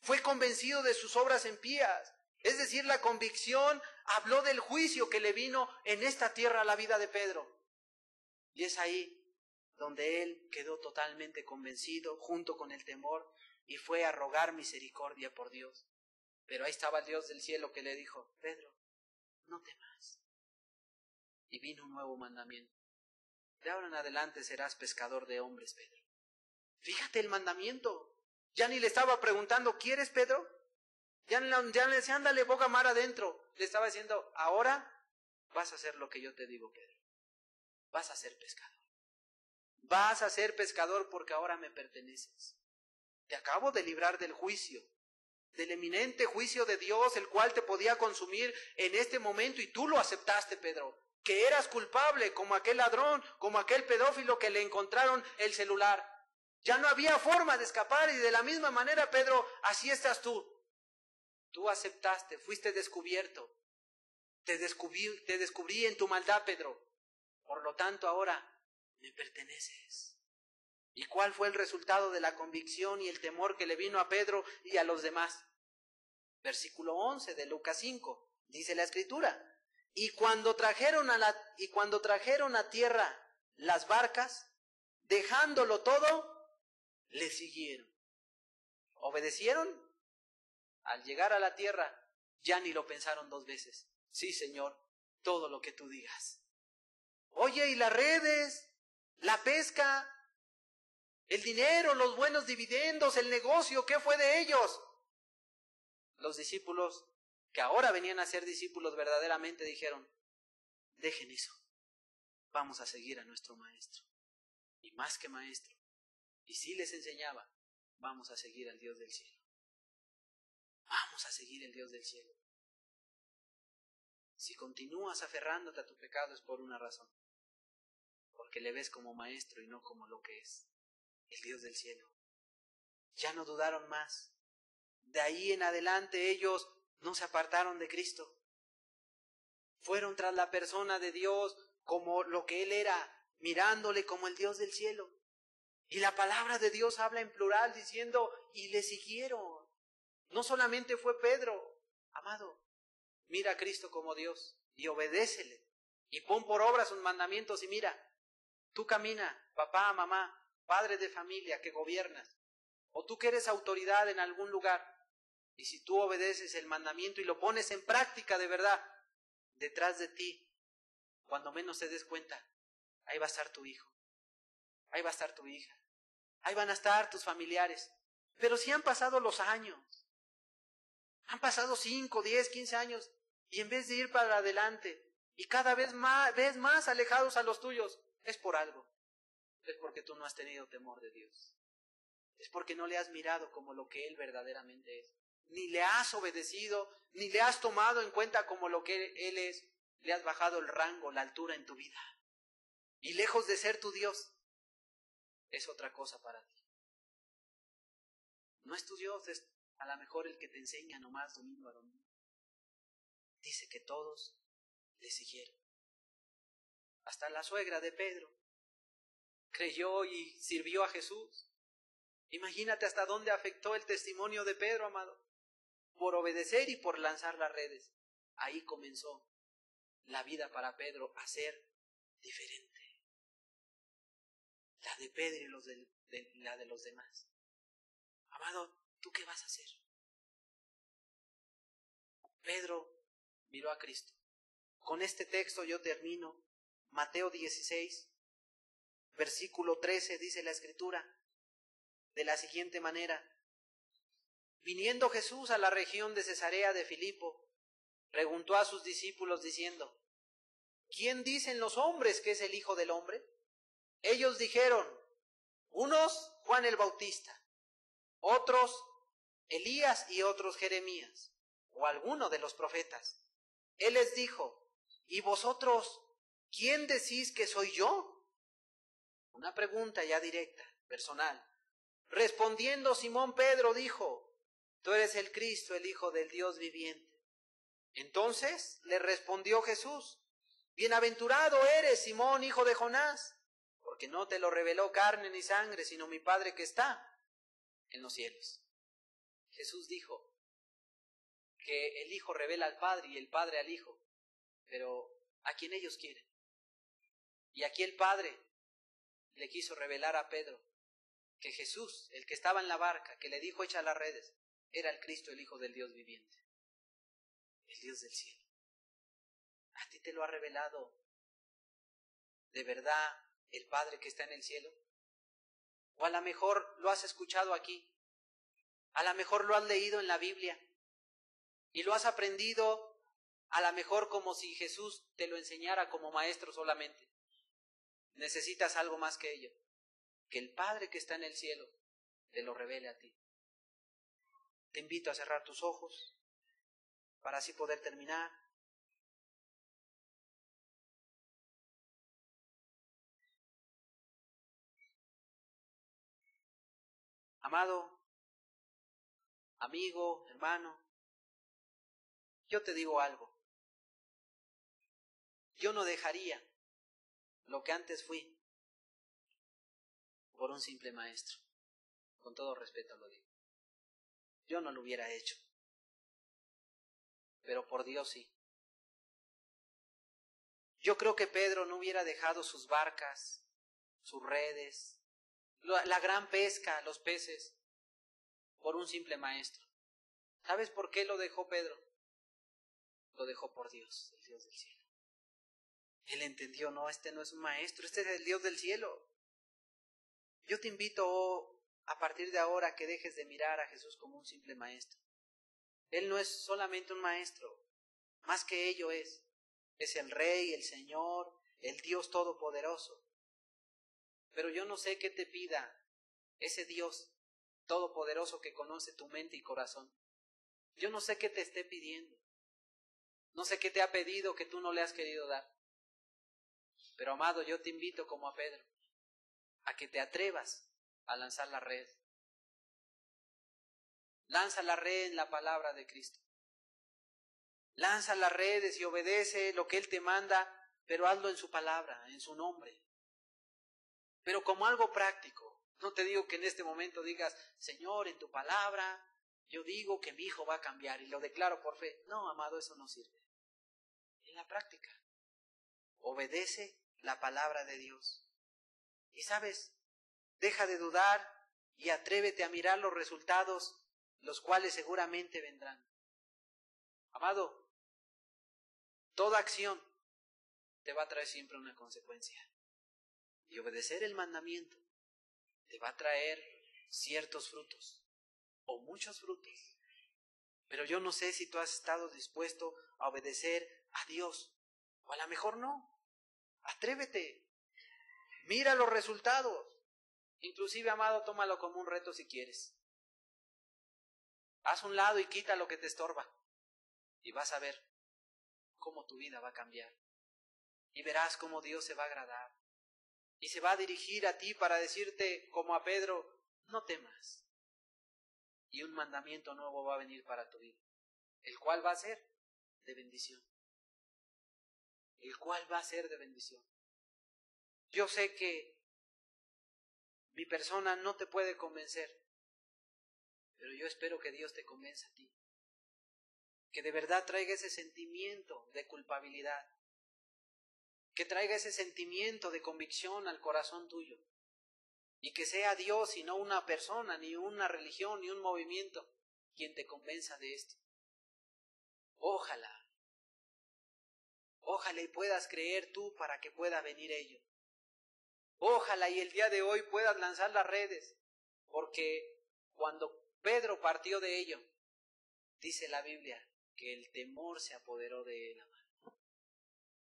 Fue convencido de sus obras impías. Es decir, la convicción habló del juicio que le vino en esta tierra a la vida de Pedro. Y es ahí donde él quedó totalmente convencido, junto con el temor, y fue a rogar misericordia por Dios. Pero ahí estaba el Dios del cielo que le dijo, Pedro, no temas. Y vino un nuevo mandamiento. De ahora en adelante serás pescador de hombres, Pedro. Fíjate el mandamiento. Ya ni le estaba preguntando, ¿quieres, Pedro? Ya le decía, ándale, boca mar adentro. Le estaba diciendo, ahora vas a hacer lo que yo te digo, Pedro. Vas a ser pescador. Vas a ser pescador porque ahora me perteneces. Te acabo de librar del juicio, del eminente juicio de Dios, el cual te podía consumir en este momento, y tú lo aceptaste, Pedro, que eras culpable como aquel ladrón, como aquel pedófilo que le encontraron el celular. Ya no había forma de escapar, y de la misma manera, Pedro, así estás tú. Tú aceptaste, fuiste descubierto. Te descubrí en tu maldad, Pedro. Por lo tanto, ahora me perteneces. ¿Y cuál fue el resultado de la convicción y el temor que le vino a Pedro y a los demás? Versículo 11 de Lucas 5, dice la Escritura. Y cuando trajeron a tierra las barcas, dejándolo todo, le siguieron. ¿Obedecieron? Al llegar a la tierra, ya ni lo pensaron dos veces. Sí, Señor, todo lo que tú digas. Oye, ¿y las redes? ¿La pesca? ¿El dinero? ¿Los buenos dividendos? ¿El negocio? ¿Qué fue de ellos? Los discípulos, que ahora venían a ser discípulos verdaderamente, dijeron, dejen eso. Vamos a seguir a nuestro maestro. Y más que maestro. Y si les enseñaba, vamos a seguir al Dios del cielo. Vamos a seguir el Dios del cielo. Si continúas aferrándote a tu pecado es por una razón. Porque le ves como maestro y no como lo que es, el Dios del cielo. Ya no dudaron más. De ahí en adelante ellos no se apartaron de Cristo. Fueron tras la persona de Dios como lo que Él era, mirándole como el Dios del cielo. Y la palabra de Dios habla en plural diciendo, y le siguieron. No solamente fue Pedro, amado, mira a Cristo como Dios y obedécele. Y pon por obra sus mandamientos y mira, tú camina, papá, mamá, padre de familia que gobiernas, o tú que eres autoridad en algún lugar, y si tú obedeces el mandamiento y lo pones en práctica de verdad, detrás de ti, cuando menos te des cuenta, ahí va a estar tu hijo, ahí va a estar tu hija, ahí van a estar tus familiares. Pero si han pasado los años, han pasado 5, 10, 15 años, y en vez de ir para adelante, y cada vez más alejados a los tuyos, es por algo. Es porque tú no has tenido temor de Dios. Es porque no le has mirado como lo que Él verdaderamente es. Ni le has obedecido, ni le has tomado en cuenta como lo que Él es. Le has bajado el rango, la altura en tu vida. Y lejos de ser tu Dios, es otra cosa para ti. No es tu Dios, es a lo mejor el que te enseña nomás domingo a domingo. Dice que todos le siguieron. Hasta la suegra de Pedro creyó y sirvió a Jesús. Imagínate hasta dónde afectó el testimonio de Pedro, amado. Por obedecer y por lanzar las redes. Ahí comenzó la vida para Pedro a ser diferente. La de Pedro y la de los demás. Amado, ¿tú qué vas a hacer? Pedro miró a Cristo. Con este texto yo termino. Mateo 16, versículo 13, dice la Escritura de la siguiente manera. Viniendo Jesús a la región de Cesarea de Filipo, preguntó a sus discípulos diciendo, ¿quién dicen los hombres que es el Hijo del Hombre? Ellos dijeron, unos Juan el Bautista, otros Elías y otros Jeremías, o alguno de los profetas. Él les dijo, ¿y vosotros quién decís que soy yo? Una pregunta ya directa, personal. Respondiendo Simón Pedro dijo, tú eres el Cristo, el Hijo del Dios viviente. Entonces le respondió Jesús, bienaventurado eres, Simón, hijo de Jonás, porque no te lo reveló carne ni sangre, sino mi Padre que está en los cielos. Jesús dijo que el Hijo revela al Padre y el Padre al Hijo, pero a quien ellos quieren. Y aquí el Padre le quiso revelar a Pedro que Jesús, el que estaba en la barca, que le dijo echa las redes, era el Cristo, el Hijo del Dios viviente, el Dios del cielo. ¿A ti te lo ha revelado de verdad el Padre que está en el cielo? O a lo mejor lo has escuchado aquí, a lo mejor lo has leído en la Biblia y lo has aprendido a lo mejor como si Jesús te lo enseñara como maestro solamente. Necesitas algo más que ello, que el Padre que está en el cielo te lo revele a ti. Te invito a cerrar tus ojos para así poder terminar. Amado, amigo, hermano, yo te digo algo. Yo no dejaría lo que antes fui por un simple maestro. Con todo respeto lo digo. Yo no lo hubiera hecho. Pero por Dios sí. Yo creo que Pedro no hubiera dejado sus barcas, sus redes, la gran pesca, los peces, por un simple maestro. ¿Sabes por qué lo dejó Pedro? Lo dejó por Dios, el Dios del cielo. Él entendió, no, este no es un maestro, este es el Dios del cielo. Yo te invito a partir de ahora a que dejes de mirar a Jesús como un simple maestro. Él no es solamente un maestro, más que ello es el Rey, el Señor, el Dios Todopoderoso. Pero yo no sé qué te pida ese Dios Todopoderoso que conoce tu mente y corazón. Yo no sé qué te esté pidiendo. No sé qué te ha pedido que tú no le has querido dar. Pero amado, yo te invito como a Pedro, a que te atrevas a lanzar la red. Lanza la red en la palabra de Cristo. Lanza las redes y obedece lo que Él te manda, pero hazlo en su palabra, en su nombre. Pero como algo práctico. No te digo que en este momento digas, Señor, en tu palabra, yo digo que mi hijo va a cambiar y lo declaro por fe. No, amado, eso no sirve. En la práctica. Obedece la palabra de Dios. Y sabes, deja de dudar y atrévete a mirar los resultados, los cuales seguramente vendrán. Amado, toda acción te va a traer siempre una consecuencia. Y obedecer el mandamiento te va a traer ciertos frutos, o muchos frutos. Pero yo no sé si tú has estado dispuesto a obedecer a Dios, o a lo mejor no. Atrévete, mira los resultados. Inclusive, amado, tómalo como un reto si quieres. Haz un lado y quita lo que te estorba, y vas a ver cómo tu vida va a cambiar. Y verás cómo Dios se va a agradar. Y se va a dirigir a ti para decirte, como a Pedro, no temas. Y un mandamiento nuevo va a venir para tu vida, el cual va a ser de bendición. El cual va a ser de bendición. Yo sé que mi persona no te puede convencer, pero yo espero que Dios te convenza a ti. Que de verdad traiga ese sentimiento de culpabilidad. Que traiga ese sentimiento de convicción al corazón tuyo. Y que sea Dios y no una persona, ni una religión, ni un movimiento quien te convenza de esto. Ojalá y puedas creer tú para que pueda venir ello. Ojalá y el día de hoy puedas lanzar las redes, porque cuando Pedro partió de ello, dice la Biblia que el temor se apoderó de él.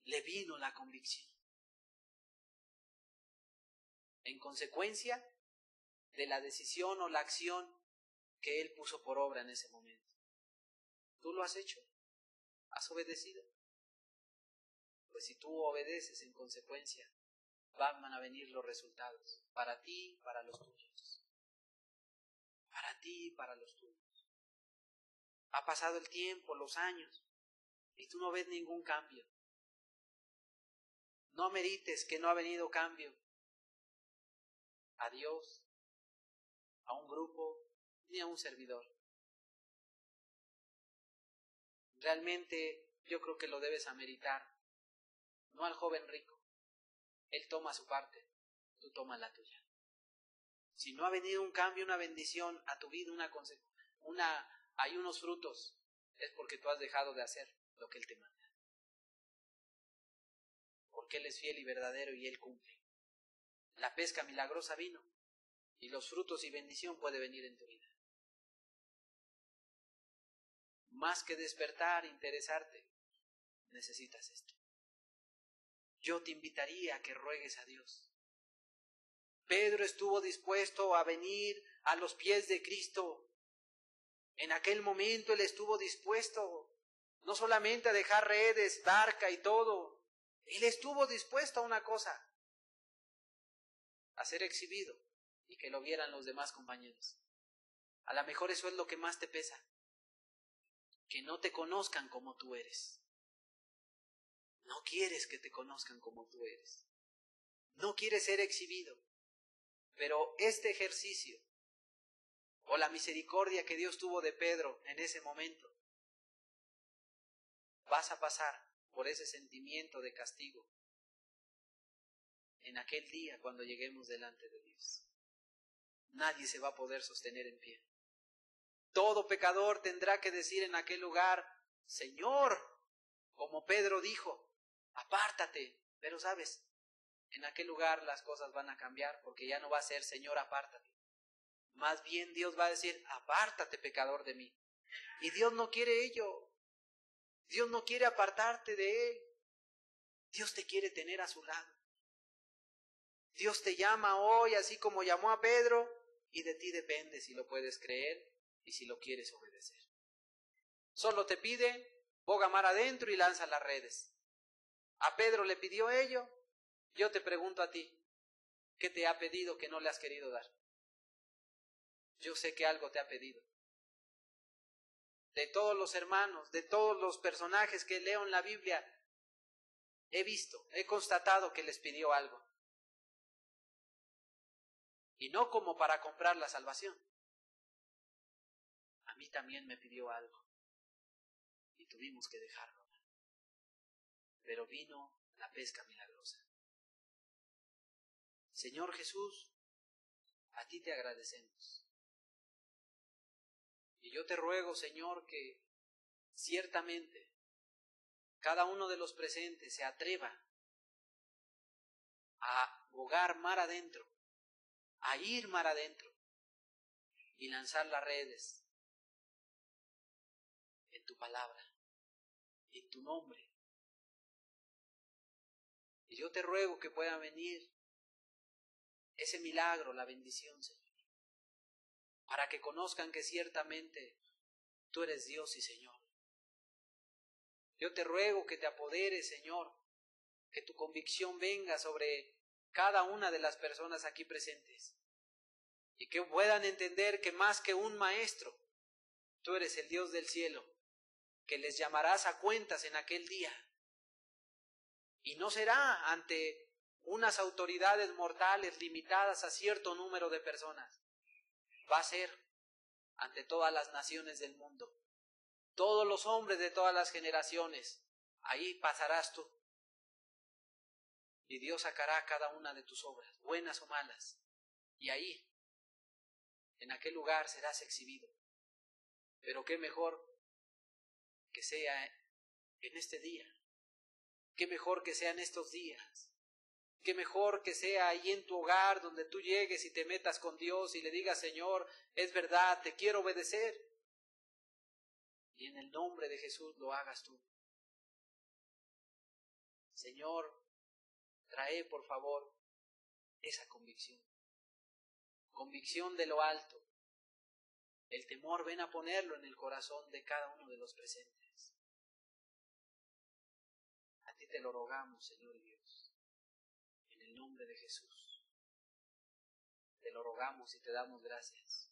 Le vino la convicción. En consecuencia de la decisión o la acción que él puso por obra en ese momento. ¿Tú lo has hecho? ¿Has obedecido? Pues si tú obedeces en consecuencia, van a venir los resultados para ti y para los tuyos. Para ti y para los tuyos. Ha pasado el tiempo, los años, y tú no ves ningún cambio. No merites que no ha venido cambio. A Dios, a un grupo, ni a un servidor. Realmente yo creo que lo debes ameritar. No al joven rico. Él toma su parte, tú tomas la tuya. Si no ha venido un cambio, una bendición a tu vida, hay unos frutos, es porque tú has dejado de hacer lo que Él te manda. Porque Él es fiel y verdadero y Él cumple. La pesca milagrosa vino y los frutos y bendición puede venir en tu vida. Más que despertar, interesarte, necesitas esto. Yo te invitaría a que ruegues a Dios. Pedro estuvo dispuesto a venir a los pies de Cristo. En aquel momento él estuvo dispuesto no solamente a dejar redes, barca y todo. Él estuvo dispuesto a una cosa, a ser exhibido y que lo vieran los demás compañeros. A lo mejor eso es lo que más te pesa, que no te conozcan como tú eres. No quieres que te conozcan como tú eres. No quieres ser exhibido. Pero este ejercicio, o la misericordia que Dios tuvo de Pedro en ese momento, vas a pasar por ese sentimiento de castigo en aquel día cuando lleguemos delante de Dios. Nadie se va a poder sostener en pie. Todo pecador tendrá que decir en aquel lugar, Señor, como Pedro dijo, apártate. Pero sabes, en aquel lugar las cosas van a cambiar porque ya no va a ser Señor, apártate. Más bien Dios va a decir, apártate, pecador, de mí. Y Dios no quiere ello. Dios no quiere apartarte de Él. Dios te quiere tener a su lado. Dios te llama hoy así como llamó a Pedro y de ti depende si lo puedes creer y si lo quieres obedecer. Solo te pide, boga mar adentro y lanza las redes. A Pedro le pidió ello. Yo te pregunto a ti, ¿qué te ha pedido que no le has querido dar? Yo sé que algo te ha pedido. De todos los hermanos, de todos los personajes que leo en la Biblia, he constatado que les pidió algo. Y no como para comprar la salvación. A mí también me pidió algo. Y tuvimos que dejarlo. Pero vino la pesca milagrosa. Señor Jesús, a ti te agradecemos. Y yo te ruego, Señor, que ciertamente cada uno de los presentes se atreva a bogar mar adentro, a ir mar adentro y lanzar las redes en tu palabra, en tu nombre. Y yo te ruego que pueda venir ese milagro, la bendición, Señor, para que conozcan que ciertamente tú eres Dios y Señor. Yo te ruego que te apoderes, Señor, que tu convicción venga sobre cada una de las personas aquí presentes y que puedan entender que más que un maestro, tú eres el Dios del cielo, que les llamarás a cuentas en aquel día. Y no será ante unas autoridades mortales limitadas a cierto número de personas. Va a ser ante todas las naciones del mundo. Todos los hombres de todas las generaciones. Ahí pasarás tú. Y Dios sacará cada una de tus obras, buenas o malas. Y ahí, en aquel lugar, serás exhibido. Pero qué mejor que sea en este día. Qué mejor que sea en estos días. Qué mejor que sea ahí en tu hogar donde tú llegues y te metas con Dios y le digas, Señor, es verdad, te quiero obedecer. Y en el nombre de Jesús lo hagas tú. Señor, trae por favor esa convicción. Convicción de lo alto. El temor ven a ponerlo en el corazón de cada uno de los presentes. A ti te lo rogamos, Señor Dios. En el nombre de Jesús. Te lo rogamos y te damos gracias.